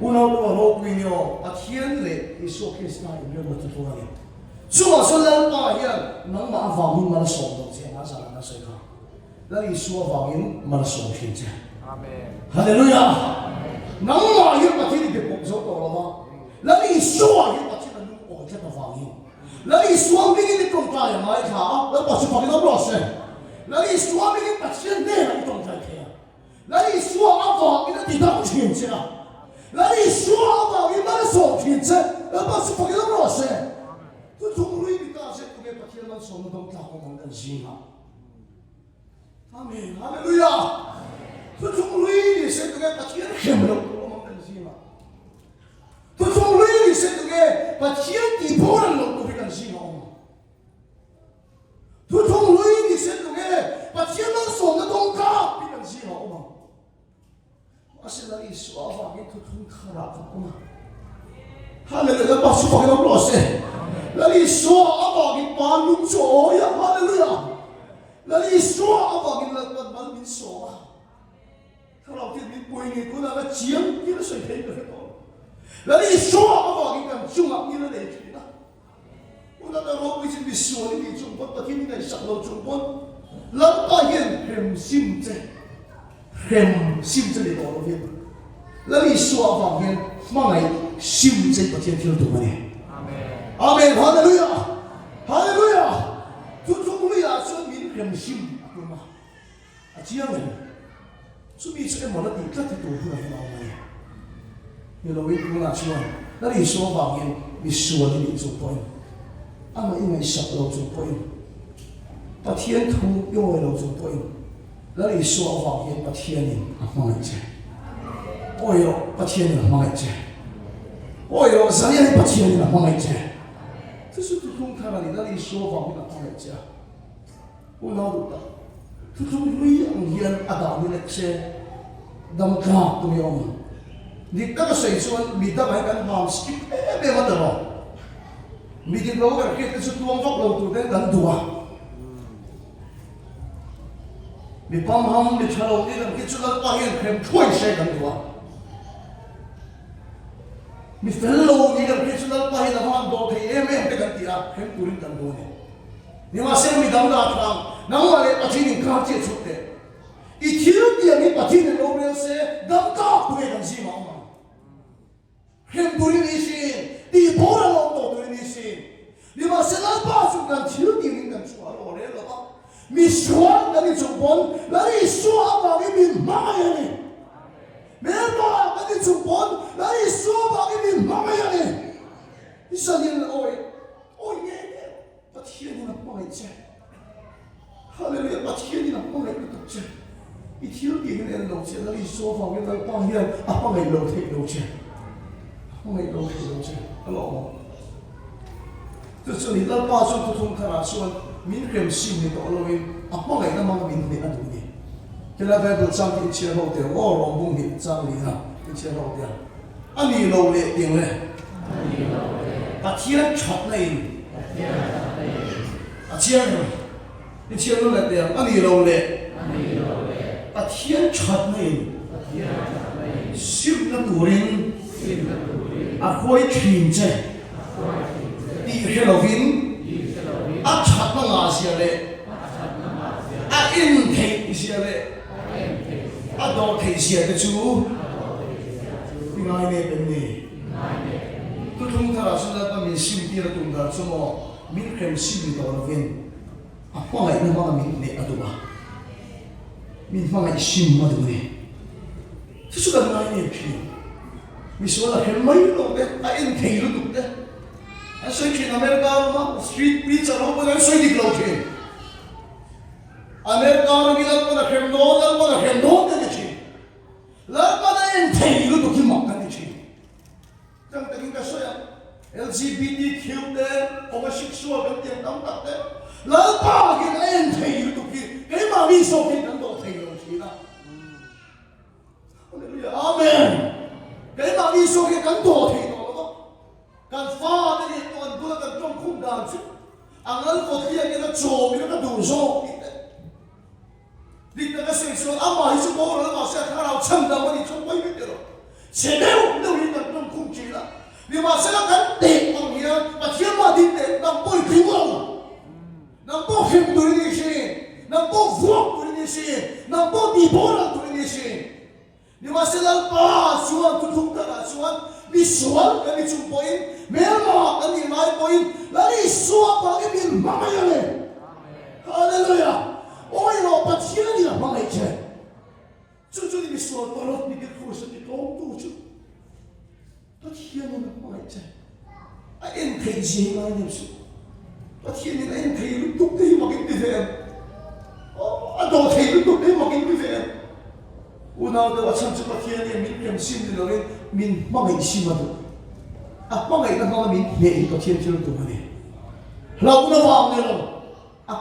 วันนั้นเราโลกวิญญาณปัจเจียนเลี้ยอิสุขสตาอินเรื่องนั้นทุกทุกนี่ช่วงส่วนเราไปยังนั่งมาฟังมินมาส่งตรงเสียงอาสานั่นใช่ไหมแล้วอีส่วนฟังมินมาส่งทิ้งเจ้าฮาเลลูยานั่งมายังปัจจุบันเป็นผมส่งตัวเราบ้างแล้วอีส่วนยังปัจจุบันนุ่งโอ้ยจะฟังมินแล้วอีส่วนไม่ได้ตรงใจยังไงค่ะแล้วปัจจุบันเรารู้สึกแล้วอีส่วนไม่ได้ปัจจุบันเนี่ยไม่ตรงใจแค่แล้วอีส่วนเอาฟังมินที่ตั้งทิ้งเจ้าแล้วอีส่วนเอาฟังมินมาส่งทิ้งเจ้าแล้วปัจจุบันเรารู้สึกทุกทุกลุยบิดาเสร็จตัวเองปัจจุบันเราส่งมาตรงกลางของมันจริงครับอาเมนฮาเลลูยาทุกทุกลุยเสร็จตัวเองปัจจุบันเข้มลงของมันจริงครับทุกทุกลุยเสร็จตัวเองปัจจุบันที่พอลงตัวเป็นจริงครับทุกทุกลุยเสร็จตัวเองปัจจุบันเราส่งมาตรงกลางเป็นจริงครับอาศัยเราอิสวาฟังให้ทุกทุกขราบครับฮาเลลูยาปัจจุบันเรารู้สึกแล้วอีสัวอาบอกกินปลาลุ่มโจยฮาเลลูยาแล้วอีสัวอาบอกกินละมันมินโซถ้าเราที่มินปุยนี่กูน่าจะเจียงที่เราใส่เพลงเลยก่อนแล้วอีสัวอาบอกกินกันจุงอ่ะนี่เราเด็กนะกูน่าจะรู้วิจิตรสัวนี่มีจุงปนตะกี้นี่ในสักเราจุงปนแล้วก็เห็นเห็มซิมเจในตัวเราเห็นแล้วอีสัวอาบอกกินมาไงซิมเจประเทศที่เราดูมาเนี่ยอาเมนฮาเลลูยาฮาเลลูยาทุกทุกลุยอาส่วนมินเรียมชิมตัวมาอาเจียงเลยส่วนมีส่วนมันละดีก็ที่ตัวผู้ใดมาเอาไงเนี่ยเราวิบูลาส่วนแล้วอีส่วนบางอย่างมีส่วนที่จุดpointอามาอีไม่สับเราจุดpointปะเทียนทูย่อยเราจุดpointแล้วอีส่วนบางอย่างปะเทียนนี่มาไงเจ้โอ้ยปะเทียนนี่มาไงเจ้โอ้ยสัญญาณปะเทียนนี่มาไงเจ้这是ทุกทุกท่านนี่นั่นอีส่วนบางอย่างมาไงเจ้我老懂了，ทุกลุยอันเฮียนอาดานี่เล็กเช่ดำกราบตัวโยมนี่ตั้งแต่ส่วนมีตั้งแต่กันหอมสกิปเบ้มาตลอดมีที่เรากันคิดจะตัวฟักเราตัวเด็กกันตัวมีปั๊มหอมมีชาโลนี่กันคิดจะเราไปเห็นเข้มช่วยใช้กันตัวมีเฟลโลนี่กันคิดจะเราไปเห็นหอมโดดที่เอ็มเป็นกันที่อ่ะเข้มตุรินกันตัวเนี่ยนี่ว่าเส้นมีดำดาทางนั่งมาเลยปัจจุบันข้าเจ็ดชุดเดียอีที่รู้เดียมีปัจจุบันโลกเรียนเสียดำก้าวคุยกันสิมาเข้มตุรินิสิดีพอเราโตตุรินิสินี่ว่าเส้นนั้นป้าสุกันที่รู้เดียมีกันชัวร์โอเลหรอมีชัวร์กันที่จุดบนแล้วอีชัวร์บางทีมีมาอย่างนี้เมื่อมากันที่จุดบนแล้วอีชัวร์บางทีมีมาอย่างนี้อีสัญญาณโอ้ยเนี่ยปะเทียนนี่นะไม่ใช่ฮาเลลูยาปะเทียนนี่นะไม่ใช่อีที่เราดีนี่เราเชื่อแล้วอีโซฟาเนี่ยเราป้าเฮียอ่ะป้าไม่เราเทเราเชื่อไม่เราเทเราเชื่อฮัลโหลแต่ส่วนนี้เราป้าส่วนทุกขนาดส่วนมินเรียมซิมนี่ตัวเราเองอ่ะป้าไม่ต้องมามินเนี่ยอันนี้ที่เราไปดูจังที่เชื่อเราเดียวว่าเราบุ้งนี่จังนี่นะที่เชื่อเราเดียวอันนี้เราเลี้ยงเลยปะเทียนช็อตเลยอาเชียนนี่เชียนนั่นแหละเดียวอันนี้เราเลยอาเทียนชัดเลยสิบนักบุรินอาคอยชินเจดีเฮโลวินอาชัดนังอาเซียเลยอาอินเทเซียเลยอาดอเทเซียก็ชูง่ายเนี่ยเป็นนี่ทุกทุกท่านสุดท้ายมีสิ่งที่เราต้องการสมองมินเคมซิมิตัวเราเองอ่ะว่าไงนั่นว่ามินเนี่ยอะตัวมินว่าไงซิมมาดูเนี่ยท ที่สุดง่ายเนี่ยพี่มีส่วนละเห็นไหมลูกเนี่ยไอ้เอ็นทีลูกเนี่ยไอ้ส่วนที่อเมริกามาสตรีทพิซซ่าเราเป็นส่วนที่เราเห็นอเมริกาเรามีแล้วเป็นเห็นโน้ตแล้วเป็นเห็นโน้ตกันจริงแล้วเป็นเอ็นทีลูกที่มักกันจริงจังแต่กินกันส่วน LGBTQ เนี่ยโอเวอร์เซ็กชวลกันเต็มทั้งตัดเนี่ยแล้วป้ากินเอ็นทีลูกที่ไอ้มามีส่วนที่กันโดนทีเราจริงนะอาเมนเดี๋ยวมาอีสุกกันโดดที่โดดกันฟ้าเนี่ยตอนตัวกันจ้องคุ้มดาวจุอันนั้นก็ที่ยังจะโจมยังจะดูโจมดิแต่ก็สิ่งส่วนอามาอีสุกโบราณมาเสียข้าเราช่างดำมันอีจงไว้ไม่เดียวเสียเดียวเดี๋ยวนี้กันจ้องคุ้มจีละนี่มาเสียกันเด็กตรงนี้มาเที่ยวมาดิเด็กน้ำปุ้ยผิวเราน้ำปุ้ยผิวตัวนี้สิน้ำปุ้ยฟัวตัวนี้สิน้ำปุ้ยดีโบราณตัวนี้สินี่มาเสียแล้วป้าชวนทุกๆกันชวนมีชวนกันมีจุดpointเมื่อมากันมีหลาย point แล้วนี่ชวนกันมีมาไม่เลยฮาเลลูยาโอ้ยเราปัจจัยนี่ละมาไม่ใช่จู่ๆนี่มีชวนตลอดมีกิจคุยสักทีโอ้ดูจู่ปัจจัยนี่ละมาไม่ใช่ไอ้เอ็นเทจีมาเนี่ยสิปัจจัยนี่เอ็นเทลุตุกที่มากินที่เฟนโอ้อโดเทลุตุกที่มากินที่เฟนอุณาเดว่าฉันจะมาเที่ยวเนี่ยมินเพียงซิมเลยเลยมินมาไม่ซิมาดูมาไม่ต้องมามินเนี่ยอีกก็เที่ยวเที่ยวตัวนี้เราอุณาวางเนี่ยเรา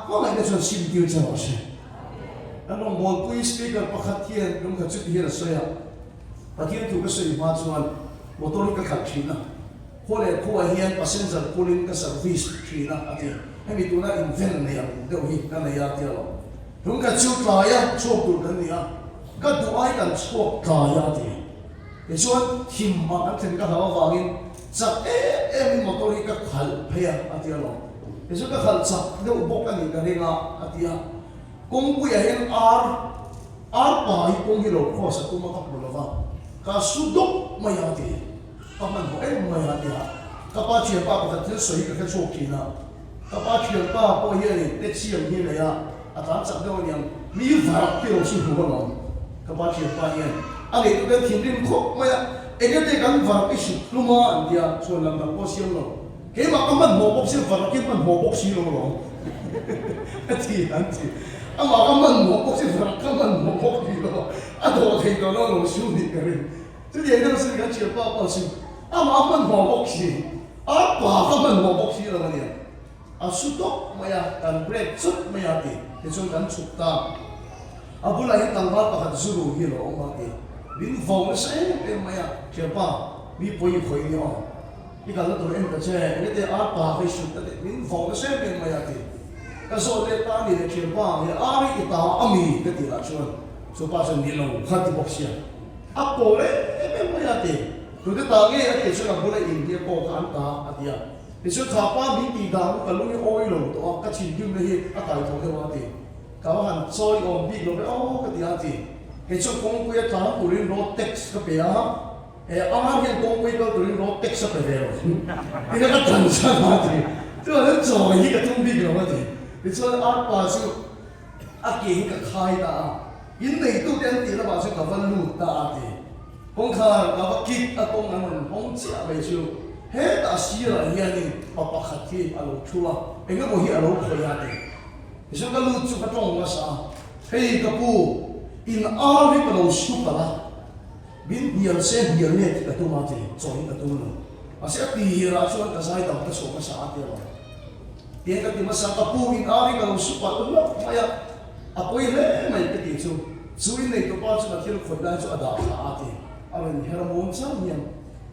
มาไม่ได้ชวนซิมเที่ยวจะมาใช่แล้วน้องบอกคุยสปีกเกอร์ประคัตเที่ยวน้องขัดจุดเที่ยวเสียประเที่ยวถูกก็เสียมาชวนมอเตอร์ก็ขัดชีนะคนเลยคู่เฮียนพัสเซนเซอร์คูลิ่งก็เซอร์วิสชีนะอาทิตย์ให้มีตัวนั้นอินเวนต์เนี่ยเดี๋ยวนี้กันเลยอาทิตย์เราน้องขัดจุดลายชอบดูกันเนี่ยก็ดูไอ้กันชอบกายดีเดี๋ยวชวนทิมมาอันถึงก็หาว่าฟังอินจับมีมอเตอร์ก็ขัดเพียอาทิตย์เราเดี๋ยวชวนก็ขัดจับเดี๋ยวบอกกันอีกกันเองอาทิตย์กงกุยเห็นอาร์ป่าอีกงกิโลข้อสักตัวมาขับรถว่าก็สุดกไม่อาทิตย์ก็มันบอกไม่อาทิตย์ก็ป้าเชียร์ป้าก็จะสวยก็แค่โชคดีนะก็ป้าเชียร์ป้าก็เฮียนี่เด็กเชียร์นี่เลยอาจารย์จับเดี๋ยวนี้มีฝากที่เราสู้กันเราก็ป้าเชียร์ป้าเนี่ยอันนี้ตัวทีมริมคบไม่อะเอ็งก็ได้กันฝากไปสุดรู้มาอันเดียวชวนลำดับก็เสียงเราเห็นว่าก็มันหัวบกเสียงฝากกินมันหัวบกสีเราทีอันทีอามาก็มันหัวบกเสียงฝากก็มันหัวบกสีเราอันตัวทีก็เราสู้ดีกันเลยที่เดี๋ยวเราสิ่งที่เชียร์ป้าสู้อามามันหัวบกสีป้าก็มันหัวบกสีเราเนี่ยสุดก็ไม่อะกันเบรกสุดไม่อะทีเดี๋ยวชวนกันสุดตาabu lahi tanggal pakat zuru hilo omati bin vong se pe maya chepa mi poi khoi ni o ikal to em ka che ne te a pa kai su ta bin vong se pe maya ti ka so te ta ni le chepa ni a ri ita ami ka ti la chuan so pa san ni lo khat boxia apo le pe maya ti to te ta ge a te chu abu la in dia ko kan ta atia te chu kha pa mi ti da ka lu ni oi lo to ka chin yum le hi a kai to ke wa tiเขาหันซอยอมบีโลไปอ๋อก็ดีอาจีเห็นช่วงกงกุยตาตุลินโรเท็กซ์ก็เปียอามาเห็นกงกุยก็ตุลินโรเท็กซ์ก็เปียนี่ก็จันทร์มาจีตัวนั้นจอยก็ทุ่มบีโลมาจีเห็นช่วงอาปาซิวอาเก่งก็คายตายินดีตู้เต็นตีแล้วมาซิวกับวันลูตาจีกงขากับกิดอากงนั้นมันห้องเสียไปซิวเฮ้ตาเสียอะไรเงี้ยนี่ปะปะขัดที่อารมณ์ชัวเอ็งก็บอกที่อารมณ์ขยาดีฉันก็รู้จุดกระจงว่าซะเฮ้ยกับผู้อินอาร์วิปโลสุปละบินเดียร์เส้นเดียร์เนี่ยกระตุ้มมาทีจอยกระตุ้มเลยอาศัยตีราชวนกระจายดาวกระสอบกระสาเดียวเดียร์กระตุ้มมาซะกับผู้อินอาร์วิปโลสุปละตัวไม่อะอาปุยเล่ไม่กระตุ้มจู่จู่อินในตัวป้าจู่มาที่เราคนได้จู่อดาขาทีอะไรนี่เฮรามอนซะเนี่ย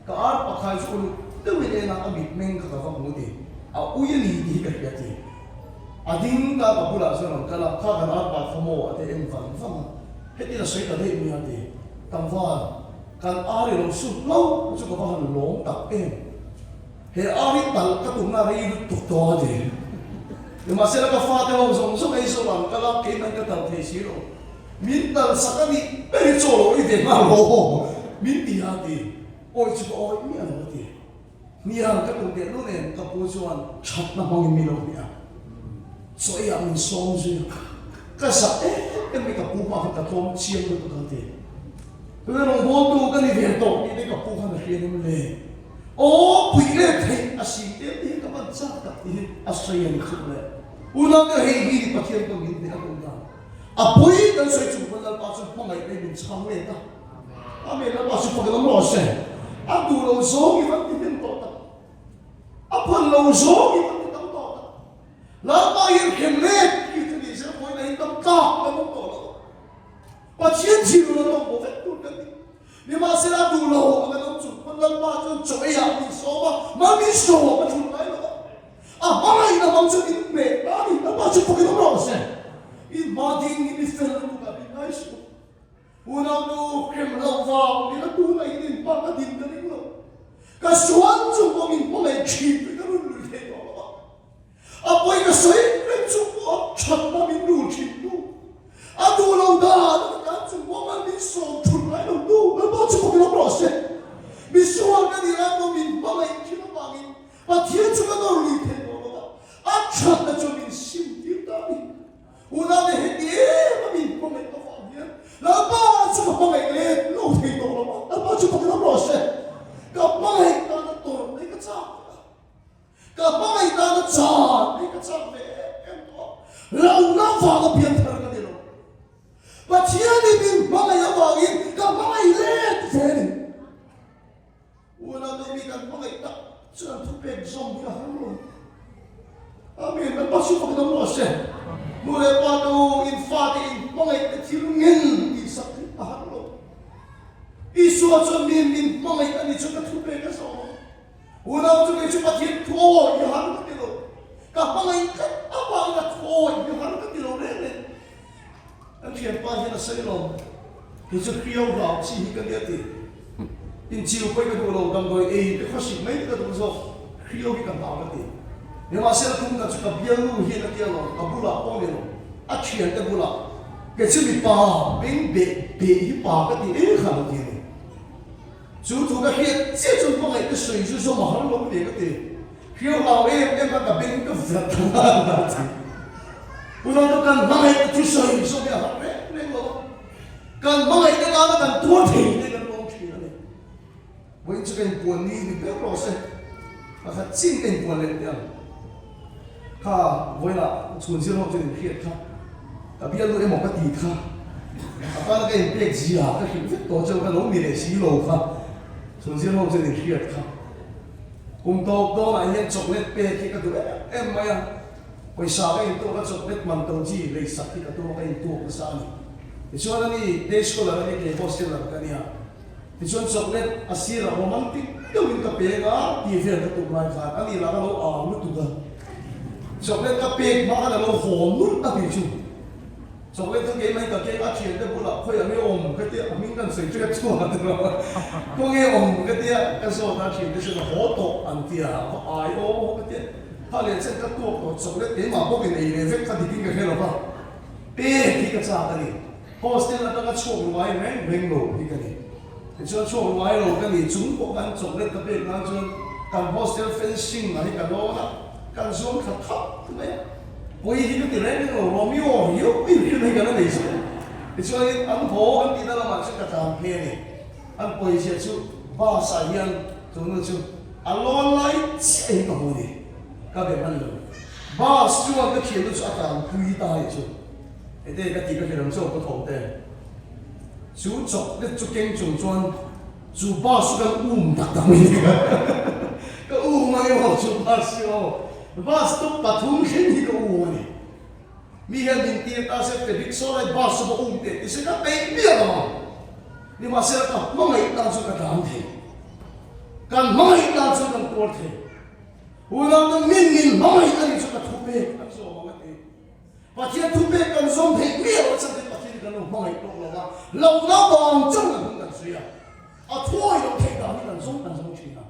ก็อาร์ปะขายจู่ตัวไม่ได้นักบิดเม่งกับฟังมูดีเอาอุ้ยนี่ดีกันแบบนี้อาดิ้งกับผู้หลักส่วนกันละข้ากันอาปากขโมยแต่เอ็มฟังเฮ็ดที่เราใช้กันได้มีอะไรตั้งว่าการอาริเราสุดเล่าสุดก็ว่าหลงตักเองเฮอาริตัลก็ตุ้งนารีตุกตัวเดียวเดี๋ยวมาเสร็จแล้วก็ฟาดเราส่งไอ้ส่วนกันละเกี่ยมันก็ตั้งเทสิโรมินตัลสักนี่เป็นโจโรอีเดมาโรมินตีอาดีโอ้ยจุดโอ้ยมีอะไรดีนี่ฮะก็ตุ้งเดียวนู่นเองกับผู้ชวนชัดน้ำมันมีโรเนี่ยสวยอย่างมีทรงสิก็สักไม่กับผู้มากับทอมเชียงเลยตัวกันที tôi nói bố tu cái này về tổ đi đây gặp phụ hành là khiên lệ ô quỷ lệ thầy à xí tiếp đi các bạn chắc tập đi à xoay anh chụp lệ u nào cái hay đi bắt khiên tôi nhìn thấy không nào à bùi cái xoay chụp vẫn là bao nhiêu phong ngày đây mình sáng lệ ta à mình là bao nhiêu phong cái lắm rồi xem à đủ lâu số cái vẫn đi đến tổ ta à phần lâu số cái vẫn đi đến tổ ta là bao nhiêu khiên lệ cái thứ này sẽ mỗi ngày tâm ta là một tổ và chiến chịu là nó một vết tuột cái nhưng mà sẽ là đủ lâu mà nó chụp con lần ba chân chọi à mình số mà mình số mà chụp lại nó à mai là mong cho mình mệt đó thì nó bao chụp cái nó rõ ràng in mà đi in phải là nó cả bị ngay số u nào nó kem lâu vào thì nó tu này đi ba cái điểm cái đấy rồi cái số chụp của mình có này chỉ với cái luôn lùi thế đó à bây cái số cái chụp của chặt mà mình đủ chỉ đủ à đủ lâu đó cái chụp của mình số chụp lại nó đủ nó bao chụp cái nó rõ ràng mình số cái gì là của mình có này chỉ nó bằng mình và thiên chúa nó lùi thế đó à chặt là cho mình xin tiếp đó đi u nào để hết đi mà mình có này có phạm hiến là bao chụp có này lên lùi thế đó là bao chụp cái nó rõ ràng gặp mai ta nó tổ đấy cái sao gặp mai ta nó trả đấy cái sao về em đó lâu nó vào cái biến thờ cái điều và chia đi mình bao ngày nó vào in gặp mai lên thế này u nào để mình gặp mai ta cho nó thu về xong cái hàng luôn amen nó bao nhiêu cái nó rõ ràng mua lại bao nhiêu in pha in bao ngày cái chiếu nghìn đi sắp đến hàng luôn Isua cho mình bao ngày cái này cho nó thu về cái xong u nào cho cái chúng ta thiệt thôi như hàng cái điều gặp bao ngày cái bao ngày thôi như hàng cái điều đấy anh thiệt bao nhiêu là xây lòng thì cho khiêu vào chỉ cái điều gì in chiều quay cái đồ đầu cầm rồi cái phát sinh mấy cái đồ rồi khiêu cái cầm vào cái gì nếu mà sẽ là cũng là cho cái biên luôn hiện là kia rồi cái bù lạ bao nhiêu rồi chuyển cái bù lạ cái chữ bị bà bên bị bà cái gì ấy khả năng gì này chú thủ cái hiện sẽ chúng bao ngày cái水就说马上弄点个的khiêu vào em cái bên cái vật là gì u nào tôi cần bao ngày cái水说cái hạt đấy nên rồi cần bao ngày cái đó nó cần tua thì nên cần long chỉ này với cho cái buồn đi thì biết rồi sẽ và thật chính cái buồn lên tiền ha với là chuẩn chưa học trên thiệt ha tại bây giờ em một cái gì ha apa cái việc gì à cái hiểu biết tổ chức cái lỗ mì để xí lỗ ha chuẩn chưa học trên thiệt ha cùng tổ đó là những chọc lết bê khi cái tụi em mày à bây giờ cái tụi cái chọc lết mang tàu gì lấy sạch cái tụi cái tụi cái sao này thì cho nên đi để school là cái hostel là cái này thì cho chọc lết asir là romantic đâu mình cái bê đó thì về cái tụi này phải cái này là cái lỗ nó tụi cái chọc lết cái bê mà cái lỗ hồn nút ta bị chụp chọc lết cái mấy cái cái chuyện cái bữa là phải là mấy ông cái tiệt mình cần sử dụng chua rồi có nghe ông cái tiệt cái số ta chuyện cái là hỗ tổ anh tiệt ai ô cái tiệt他连这个多做的点嘛，不给你连这个地点个了吧？别这个啥的哩，hostel 那个错误歪没没路这个哩，你说错误歪路跟你中国人做的特别那种，跟 hostel 分心啊，那个多啦，跟说他他对没？我一个点来那个罗密欧有那个那意思，你说安婆安地那嘛是个长片哩，安背些就巴萨样，就那就安罗来这个么的。các bạn ăn rồi, ba số cái chuyện đó cho anh quý ta vậy chứ, đây cái gì cái làm sao có thầu tiền, chú chọn cái chú kinh trùng chuan, chú ba số cái đặc đặc mình cái mà cái họ chú ba số bắt thùng cái gì cái này, mi hiện mình tiền ta sẽ phải biết số này ba số tiền, thì sẽ cái tiền biết mà, nhưng mà sẽ là cái mấy ta cho cái làm gì, cái mấy ta cho cáiตัวgì u nào nó min mai anh cho cái thu bê anh số mà cái và khi thu bê cần dùng thì biết là sao thì bắt khi cần dùng mai đâu là lâu nó bằng chân là không cần suy à thôi nó thấy đó thì cần dùng chuyện nào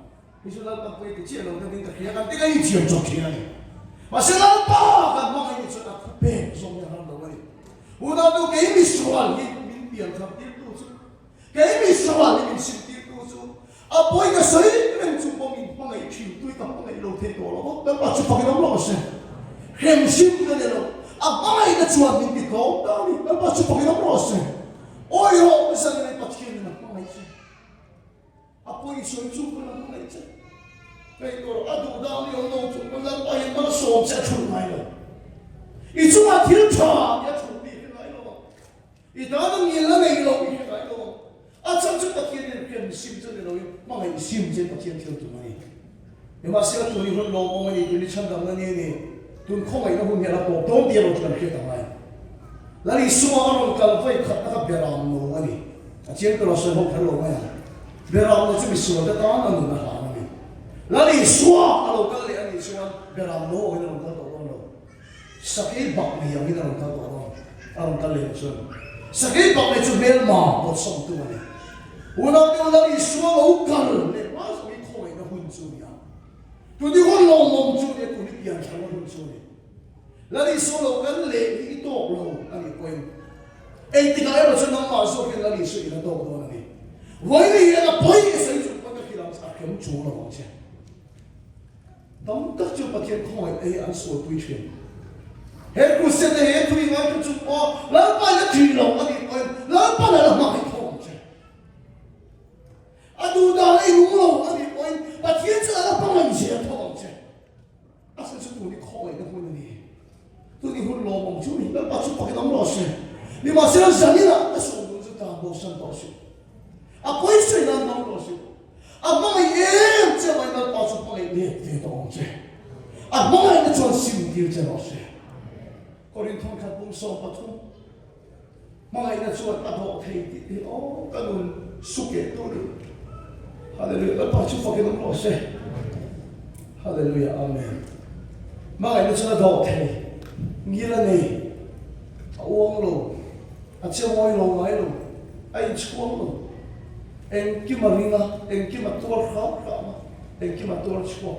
ví dụ là tập về cái chuyện đầu tiên cái kia cái cái chuyện trong chuyện này và sẽ là ba cần mai cho cái thu bê dùng như thế nào vậy u nào nó cái mi soal mình biển thập tiết tu chứ cái mi soal mình xin tiết tu chứ bây cái sấy mình chụp mình bằng ngày chịu tôi cầm bằng ngày lâu thế đó nó bắt chụp bằng cái đó rồi hem xin cái này rồi bằng ngày cái chụp mình bị cố đó đi nó bắt chụp bằng cái đó rồi ôi ho bây giờ này bắt chụp mình apoi soi chu ko na ngai che kai to adu da ni on no chu ko la pa hin ma so cha chu mai lo I chu ma thil tha ya chu bi ngai lo I da na ni la nei lo bi ngai lo a chang chu pa thiên ni kem sim chu ni lo ma ngai sim je pa thiên thil tu mai e ma se tu ni hon lo mo ni tu ni chan dang na ni tun khong ai na hun ya la to dom dia lo chu ke ta mai la ni suwa aron kal vai khat na ka beram no ani a chen ko lo so ho khalo mai beram no chu bi suwa ta ta na nu na ha ni la ni suwa alo kal le ani suwa beram no ho na ka to no sakit bak ni yang ni na ka to no aron kal le chu sakit bak le chu mel ma bo som tu ani una ni la ni suwa lo kal le ma so ni khoi na hun chu ya tu di hon lo mom chu ni tu ni pian cha hun chu ni la ni so lo kan le ni to lo ani koin ei ti ga ero chon ma so ken la ni so ina to do ni voi ni ina poi ni sai chu pa ka kilam sa kem chu lo ma che dam ta chu pa ken khoi ei an so tui chen he ku se de he tui ngai ku chu po la pa la thi lo ani koin la pa la ma ki thong che adu da ei lu lo ani koin pa thiên cha la pa ngai che thong che asa chu tu ni khoi na hun ni tu ni hun lo mong chu ni la pa chu pa ke dam lo se ni ma se san ni na ta so du chu ta bo san to su a poi se na na lo su a ma mai em che mai na pa chu pa le te to che a ma mai na chuan sim ti che lo se korin thong khat bung so pa thu ma mai na chuan a bo thei ti o ka nun su ke to ni hallelujah la pa chu pa ke dam lo se hallelujah amen ma mai na chuan a do thei ngi la nei a uang lo a che moi lo ngai lo ai chuang lo en ki maringa en ki matur kha kha ma en ki matur chua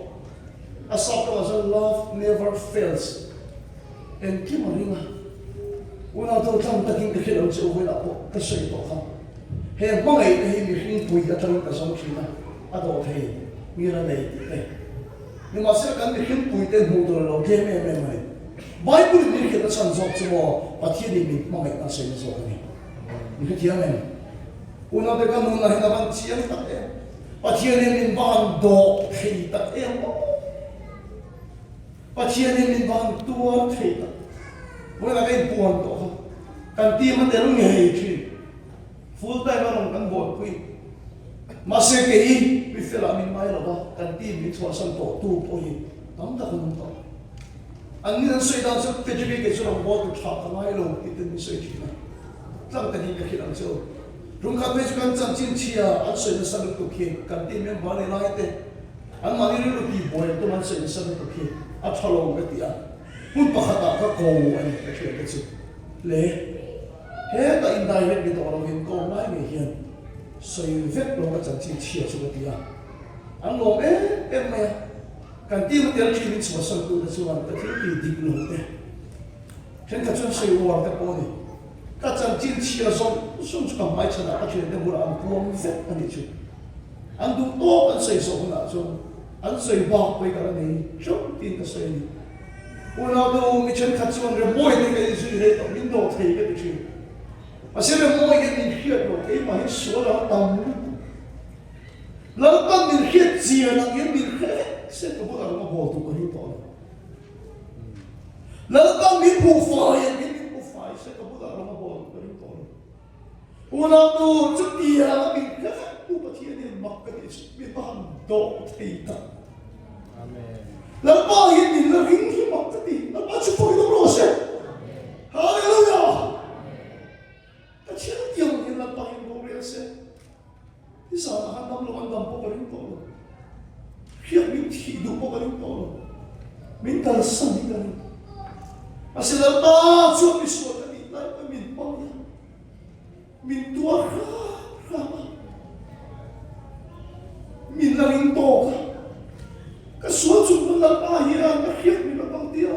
a sa to as a love never fails en ki maringa una to tam takin ke lo che o la po ta sei to kha he mai he mi hin pui ka tang ka som china a do thei mi ra nei te ni ma se kan mi hin pui te mu to lo ke me mai Bible ni ke ta chan zok chuo pathian ni mi ma mai ta sei zo ni ni ke tiang men una de kan nun na hina ban chiang ta e pathian ni min ban do thei ta e mo pathian ni min ban tua thei ta una cái buồn to kan ti ma te lu ngei chi full time ma kan bo kui ma se ke I mi fe la min mai lo ba kan ti mi chua san to tu po yi tam ta kan to anh nên suy đoán cho cái chuyện cái chuyện làm bố được thảo thằng ai luôn thì tự nhiên suy nghĩ này, làm cái gì cái khi làm cho, rung khắp mấy chuyện chân chính chia, anh suy nó sang được tục khi, cần tìm những vấn đề này thế, anh mà đi được đi bồi, tôi anh suy nó sang được tục khi, anh thảo luận cái gì à, muốn bắt hạt cái câu anh cái chuyện cái chuyện, lẽ, hết tại in đại hết cái đó là hiện câu mai người hiện, suy viết luôn cái chân chính chia cho cái gì à, anh nói em mày kan ti ma tel chi min chwa san tu da chuan ta thi ti dik lo te chen ka chuan sei war ta po ni ka chan chin chi a som sum chu ka mai chana ka chen de bura am puam ve ani chu an du to kan sei so na chu an sei ba pe ka ni chu tin ka sei ni una do mi chen ka chuan re moi te ka ji re to min do thei ka ti chu a se re moi ke ni hiat lo ke ma hi so la tam lo ka min hiat chi na ke min sẽ có bữa nào nó bỏ tụ cái đó lỡ con biết buộc phải sẽ có bữa nào nó bỏ tụ cái đó u nào tu chút tiền nó bị cái tu bát thiên nên mặc cái gì biết ban độ thì ta lỡ bao nhiêu tiền lỡ hình thì mặc cái gì lỡ bao nhiêu phải nó lo sẽ hallelujah cái chuyện tiền thì là bao nhiêu đồ đấy sẽ thì sao là hắn năm lo ăn năm bao cái đó khi mình thi đủ bao nhiêu đó mình ta sang đi cái mà sẽ là ta cho mình số cái gì lại mình bao nhiêu mình tua ra mình là mình to cái số chúng nó là bao nhiêu cái khiết mình là bao nhiêu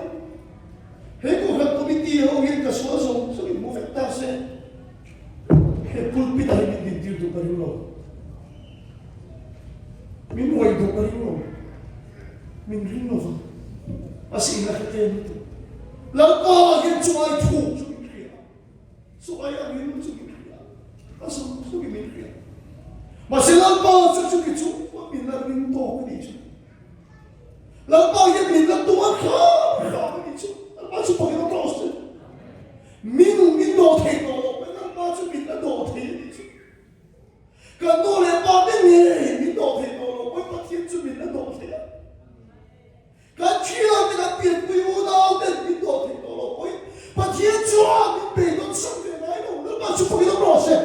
hết cuộc gặp của mình tiêu hiện cái số dùng mình mua phải ta sẽ hết pulpit này mình tiêu đủ bao nhiêu rồi mình ngồi đủ bao nhiêu rồi mình rinh rồi mà xin là cái tên lỡ có hiện cho ai thủ cho mình kia số ai ăn mình cho mình kia à số mình kia mà sẽ làm bao cho chúng cái chú mình là mình tổ cái gì chú làm bao giờ mình là tổ khác cái gì chú làm bao chúng phải nó rõ chứ mình tổ thế tổ phải làm bao chúng mình là tổ thế gì chú cái tổ là bao cái gì mình tổ thế tổ phải phát hiện chúng mình là tổ thế cái chuyện cái tiền quý vô đâu cái mình tổ thế tổ phải phát hiện cho mình bị nó sang cái này đâu làm bao chúng phải nó rõ chứ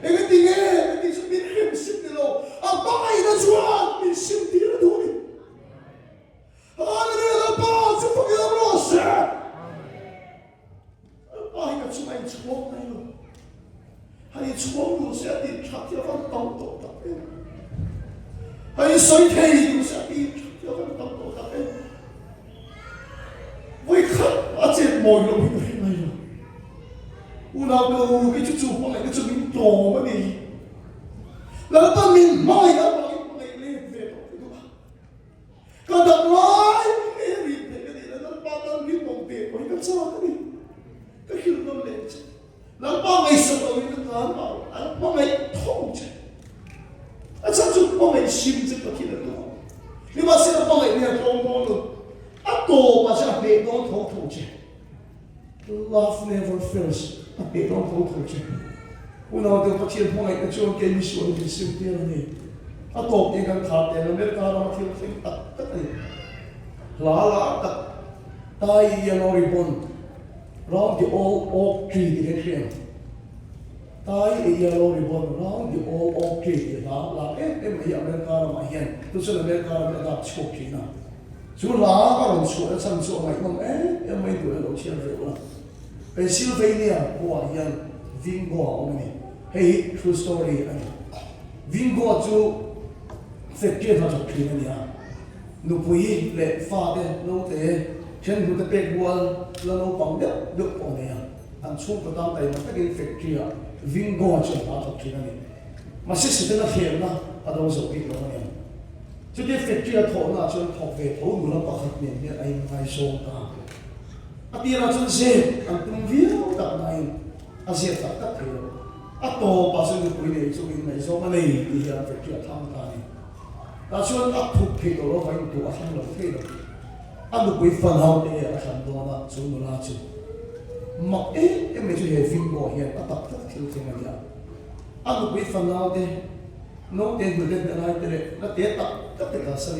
cái tiếng cái tiếng chúng mình hiểu xin được đâu à bao nhiêu chuyện mình xin đi là thôi Hallelujah làm bao chúng phải nó rõ chứ ai cả chúng anh chúa này luôn hay chúa luôn sẽ đi chặt cho văn tông tổ tập ấy hay soi thầy luôn sẽ đi chặt cho văn tông tổ tập ấy với khát ở trên mồi lồng cái này rồi u nào đâu cái chú phong này cái chú mình tổ cái gì là ta mình mai đã nói cái này lên về tổ cái đó cái đợt nói cái gì cái gì là nó ba ta biết một tiền với cái sao cái gì cái kiểu nó lên chứ là ba ngày sau đó cái đó bảo ba ngày thông chứ à sao chú ba ngày sim chứ cái kia là đó nhưng mà sẽ là ba ngày này thông thông luôn à tổ mà sẽ về đó thông thông chứ love never fails à về đó thông thông chứ u nào được phát triển ba ngày cái chỗ cái mission cái sim tiền này à tổ cái căn khát tiền là mấy cái làm thiếu phải tắt tắt này lá tắt tai yellow ribbon round the old oak tree thì cái chuyện tai yellow ribbon round the old oak tree thì là em bây giờ bên cao mà hiện tôi sẽ là bên cao mà đặt chụp gì nào chú lá các đồng chuột sang chuột này không em mấy tuổi đầu tiên về rồi Pennsylvania của hiện Vingo ông này hey true story anh Vingo chú phát triển ra chụp gì này à nụ bùi lệ pha đấy lâu thế trên hụt cái wall là nó bằng được bằng này anh xuống cái đám tay mà cái factory à Vingo cho nó tập chuyện này mà sẽ là hiện na ở đâu rồi cái đó này cho cái factory thổ na cho thổ về thổ người nó bắt miệng như anh ngay số ta à tiền là cho dễ anh tung viết đặt này à dễ đặt tất thế à tổ bà sẽ được quay này cho mình này số mà này thì hiện factory tham ta này ta cho anh thuộc thì đó nó phải thuộc ở trong lòng thế đó anh được quay phần hậu để ở trong đó là số nó là chứ mặc em mới cho hệ phim bỏ hiện ta tập tất thiếu thế này anh được quay phần hậu để nó tiền được đến đây để nó tiết tập tất cả sự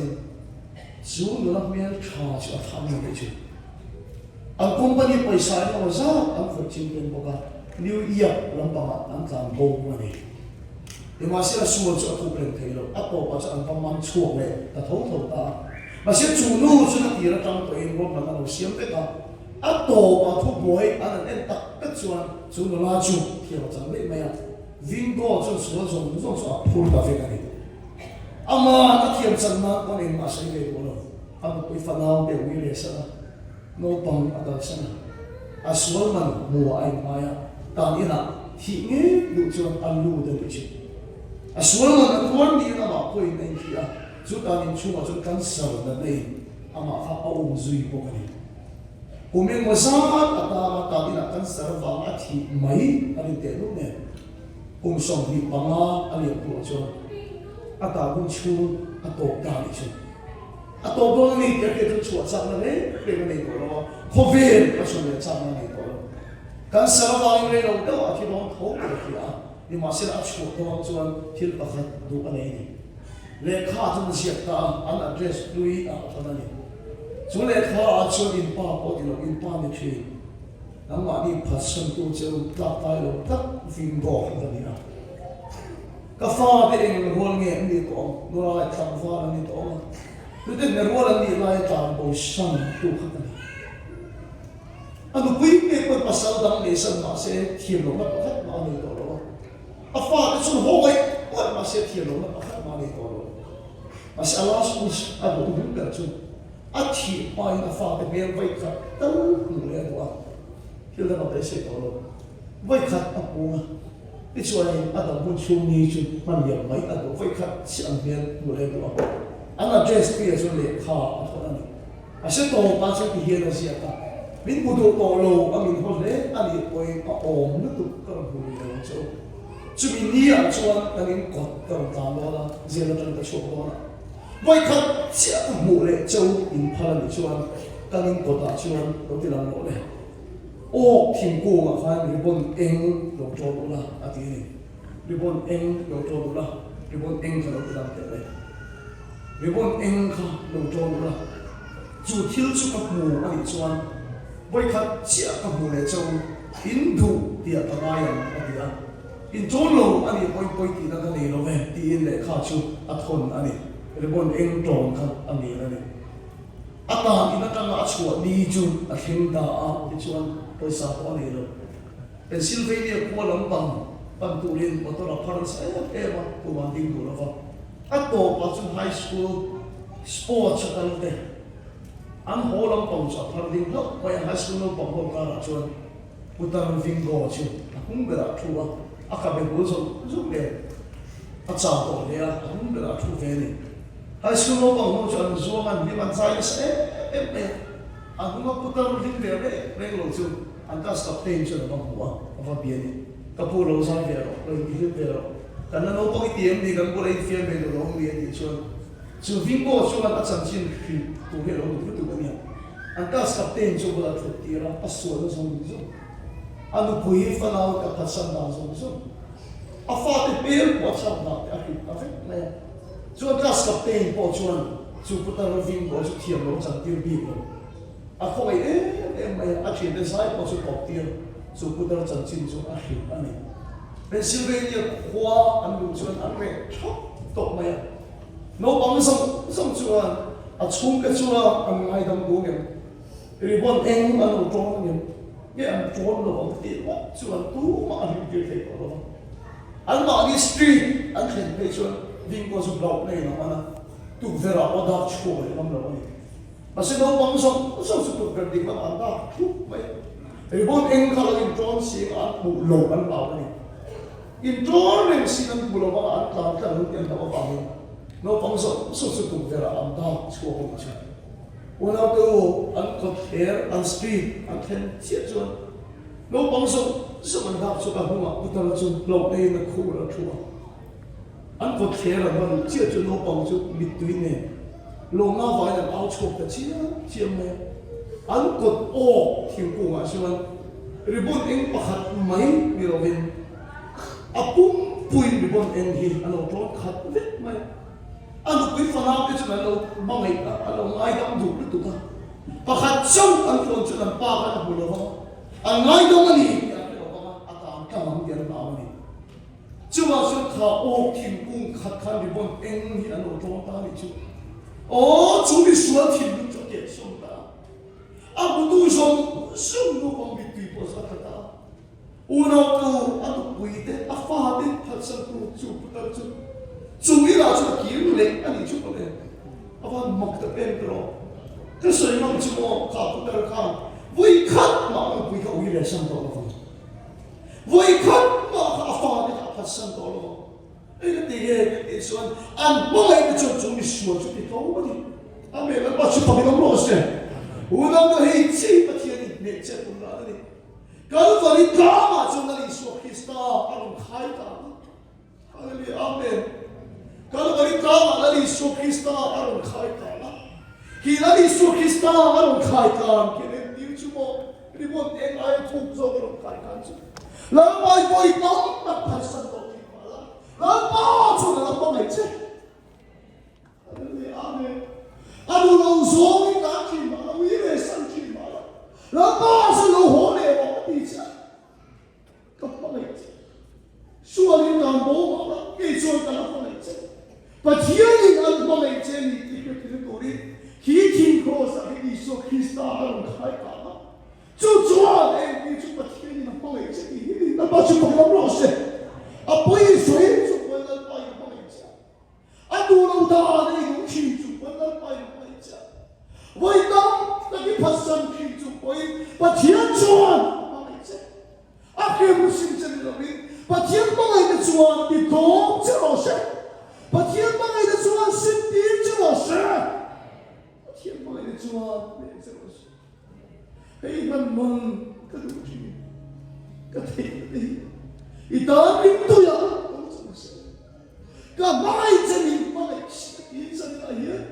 số nó là miếng trà cho tham như vậy chứ anh company पैसा nó ra anh phải chịu tiền bốc New Year làm bằng anh làm bầu mà này thì mà sẽ là số cho thu tiền thấy rồi Apple bảo cho anh bằng mang chuộc này ta thấu ta mà sẽ chủ nu cho nó thì nó trong tuổi nó là nó xiêm cái ta Apple bảo thu bồi anh em tập tất cho nó là chủ thì nó chẳng lấy mày Vingo cho số dùng số phun cà phê này ama nó thiêm chân nó con em mà sẽ về rồi anh bị phần nào để uy lệ sao nó bằng ở đó sao à số mà mùa anh mai ta đi nào thì nghe được cho anh lưu được chứ à số mà nó quan đi nó bảo quên này kia chúng ta nên chung ở trong căn sở là đây ama pháp ông duy bộ cái của mình mà sao ta đi là căn sở vàng thì mấy anh tiền lúc này cùng sống đi bằng anh em của cho ta cũng chung tổ cả đi chứ tổ bao nhiêu cái tôi chuột sang này cái này của nó không về nó xuống đến sang này của nó căn sở vàng này đâu đâu thì nó thấu được kìa nhưng mà sẽ là chuột nó cho thiên bạc đủ anh ấy lệ khá trong diệt ta anh address lui à thằng này chỗ lệ khá cho in pa có thì nó in pa này chứ nắm mà đi phát sinh tu chơi tập tay rồi tất phim gõ cái gì à cái pha cái anh nó nghe anh đi tổ nó lại thằng pha anh đi tổ lúc đấy nó anh đi lại thằng bồi sang tu khác này anh quý cái con pasal đăng để sang mà sẽ thiền nó mất hết mà đi tổ đó à pha cái số hộ ấy còn mà sẽ thiền nó mất hết mà đi tổ đó mà sẽ Allah subhanahu à cũng đúng cái chung à thiền bài là pha cái bên vậy cả tất người là đó khi là nó sẽ tổ đó vậy khát áp buông cái chuyện này anh đã muốn chung đi chung mà nhiều mấy anh cũng phải khát xem bên người đó anh address cái chuyện này khá thôi anh anh sẽ tổ ban sẽ thể hiện là gì cả mình muốn tổ lô anh mình hôm đấy anh đi coi ôm nó tụt cái người đó chứ chú mình đi à chuan đang in cột cầm tàn đó là riêng là đang cái chỗ đó là vậy khát chia mù lệ châu in pha là chuan đang in cột à chuan có thể làm nổi này ô thiên cô mà khai ribon eng lo cho đó là à tí này ribon eng lo cho đó là ribon eng phải lo làm thế này ribon eng kha lo cho đó là chú thiếu chú các mù anh chuan vậy khát chia các mù lệ châu in đủ tiệt ta mai à tí à in trốn lâu anh bôi bôi tí nó cái này nó về tí in lệ khá chú à thôn anh ribon eng tròn kha anh này ata ina tanga achua ni chu a thing da a chuan poisa ko ani lo Pennsylvania ko lampang pan turin motor apharan sa ema ko manding do lova ato pa chu high school sports akalte an ho lampang sa pharding lo ko high school no pang ho ka ra chuan putar vingo chu hung bera thua akabe go zo le acha to le a hung bera thu ve ni high school no pang ho chuan zo man ni man sai sa ang mga putar din bere reglo chu ang kas captain chu na huwa ava bieni kapuro sa bero ko hindi bero kana no pang itiem ni kan pura itiem be no mi ni chu vingo chu at chanchin fi tu hero tu kanya ang kas captain chu bala tu tira aso no song zo ano pui fa na ka pasan na zo afa te per ko sa na ka ki afa na chu ang kas captain po chu putar vingo chu tiam lo chan tir bi ko ako ay may actually design po sa cocktail so putar chanchin so ahi ani Pennsylvania kwa ang lusuan ang may chok tok maya no pang song chuan at chung ka chua ang ay dam gungem ribon eng ano tong ngem ye ang chon lo ang ti wa chuan tu ma ang dir te ko lo ang ma ni street ang khen pe chuan ding ko su block nei na mana tu vera oda chho le mam lo ni Masih no pang so tu ganding ma anda thu mai ribon eng khala in tron si an mu lo an ba ni in tron eng si an mu lo ba an ta ta lu ten ta ba ni no pang so tu vera anda chho ho cha wala to an ko here an street an ten chi chuan no pang so man da so ka huma utar chu lo nei na khu ra thu an ko here an chi chu no pang so mit tu ne lo nga vai na ao chok ta chia me an kot o thing ku ma siman ribon eng pakhat mai mi rovin apum pui ribon eng hi an o tron khat vet mai an pui fana ke chu lo mangai ta an ngai dam du tu ka pakhat chau an tron chu an pa ka bu lo an ngai dam ani ya ke lo ba ata ka mam ger ba ani chu ma chu kha o thing ku khat khan ribon eng hi an o tron ta ni chu哦，主的说听不着点什么的，啊不都说什么方面对不上的，我那都啊都贵的，啊发的他上都就不得就，终于拿出金来，啊你就不能，啊把木的变的咯，这谁能去么？看不得看，为看嘛不要为了上到了方，为看嘛啊发的他上到了。哎，第一，说按我来的就从你说出的头发的，啊，没人把去旁边弄老实，我那个黑气不天的，你这不拿的，刚把你干嘛就那里说黑斯塔，啊，弄开的，啊，你阿门，刚把你干嘛那里说黑斯塔，啊，弄开的了，他那里说黑斯塔，啊，弄开的，给你什么，你莫点爱吐槽弄开的，那外国一帮那拍上到。那包出来了，帮你吃。阿妹，阿路老说你打去嘛，我以为上去嘛了。那包是老火的，我比较，都帮你吃。说你干部嘛了，你说干帮你吃。把天你干帮你吃，你道理，天天可是你说去啥都开干了，就抓的，你就把天你帮你吃，你那把就帮我老实。啊，不会水就不能把一帮人家，啊，多老大的勇气就不能把一帮人家，为当那个爬上去就可以把天转帮人家，啊，这不是真的人，把天帮人家转的多就老实，把天帮人家转身体就老实，天帮人家转的就老实，哎，那梦个东西，个天的。ita rin to ya ka mai jamin pa in sa nila yan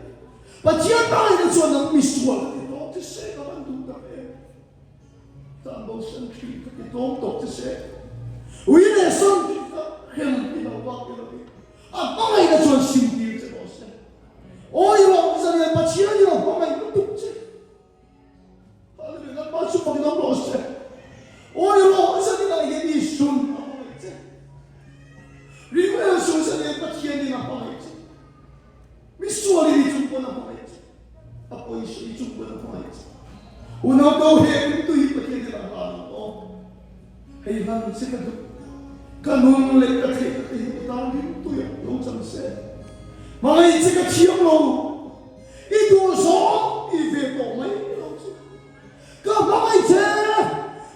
pachiya tayo na so ng miswal ito to say ka man duda tamo san ki ka ito to say uy na son hem pinawak ito pangay na so simple sa boss oy ro sa nila pachiya nila pangay na tukse hallelujah pa so pag na boss oy ro sa nila yan isun Rimel so sa niya pachiya nila pangay miswali ni Jumbo na pangay apo iso Jumbo na pangay una daw he ito yung pachiya nila pangay hey han sa kado kanun ulit at tawag ito yan yung samse mga itse ka chiyong lo ito so iveto may ka mga itse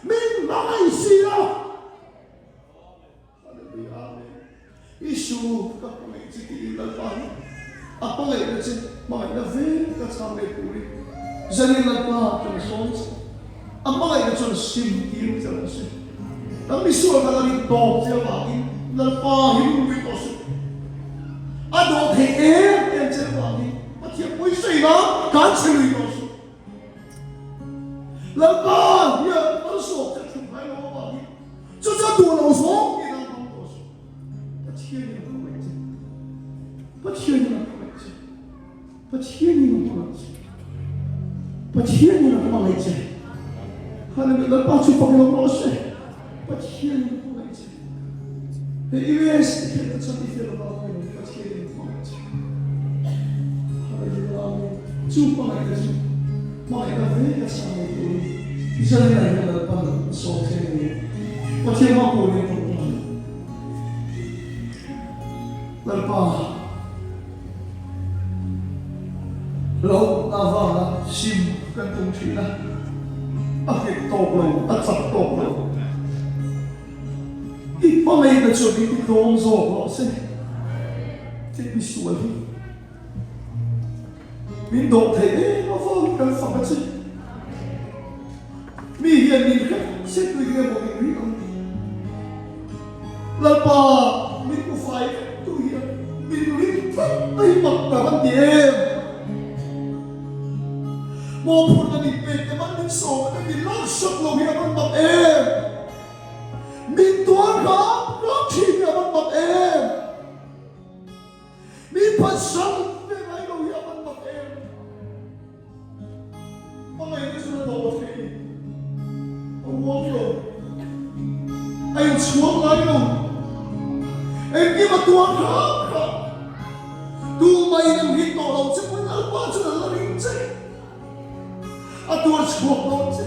min mga isiya isu ka pangay siti ilal pa apa ngay kasi mga navel ka sa may puri zanilal pa ka na sons apa ngay kasi simtil sa nasi ang misuwa ka lang ito siya bagay nalpahim mo ito siya ano yan siya bagay at siya po'y siya na cancel ito siya lalpah yan maso siya sumay na bagay so siya doon ang usok Pachiya niyo na pangay siya. Hallelujah. Nagpasok pa kayo ko siya. Pachiya niyo na pangay siya. I-US, ikita sa tifil na pangay siya. Pachiya niyo na pangay siya. Hallelujah. So pangay ka siya. Pangay ka veka sa mga ito. Isa rin na yung nagpang so siya niyo. Pachiya mga po niyo po. Nagpang lâu ta vào là sim cái công trí là cái tổ lâu tất sắp tổ lâu ít bao ngày là chuẩn bị cái công rồi nó sẽ thế bị xuôi mình độ thế nó vâng cần phải chứ mình hiện mình khác sẽ tùy nghe một cái quý không là bà mình cũng phải tùy hiện mình linh phát tay mặt cả vấn đề mô phút là mình về cái mắt mình sổ là mình lót sốc lồng hiện bằng mặt em mình toán khá lót chìm hiện bằng mặt em mình phát sẵn về ngay lồng hiện bằng mặt em mà ngày cái xuân đồ thì ông ngô rồi anh xuống lại lồng em kia mà toán khá tu mày đừng hít tổ đầu chứ mới nở quá chứ là linh chạy a tua chuộc nó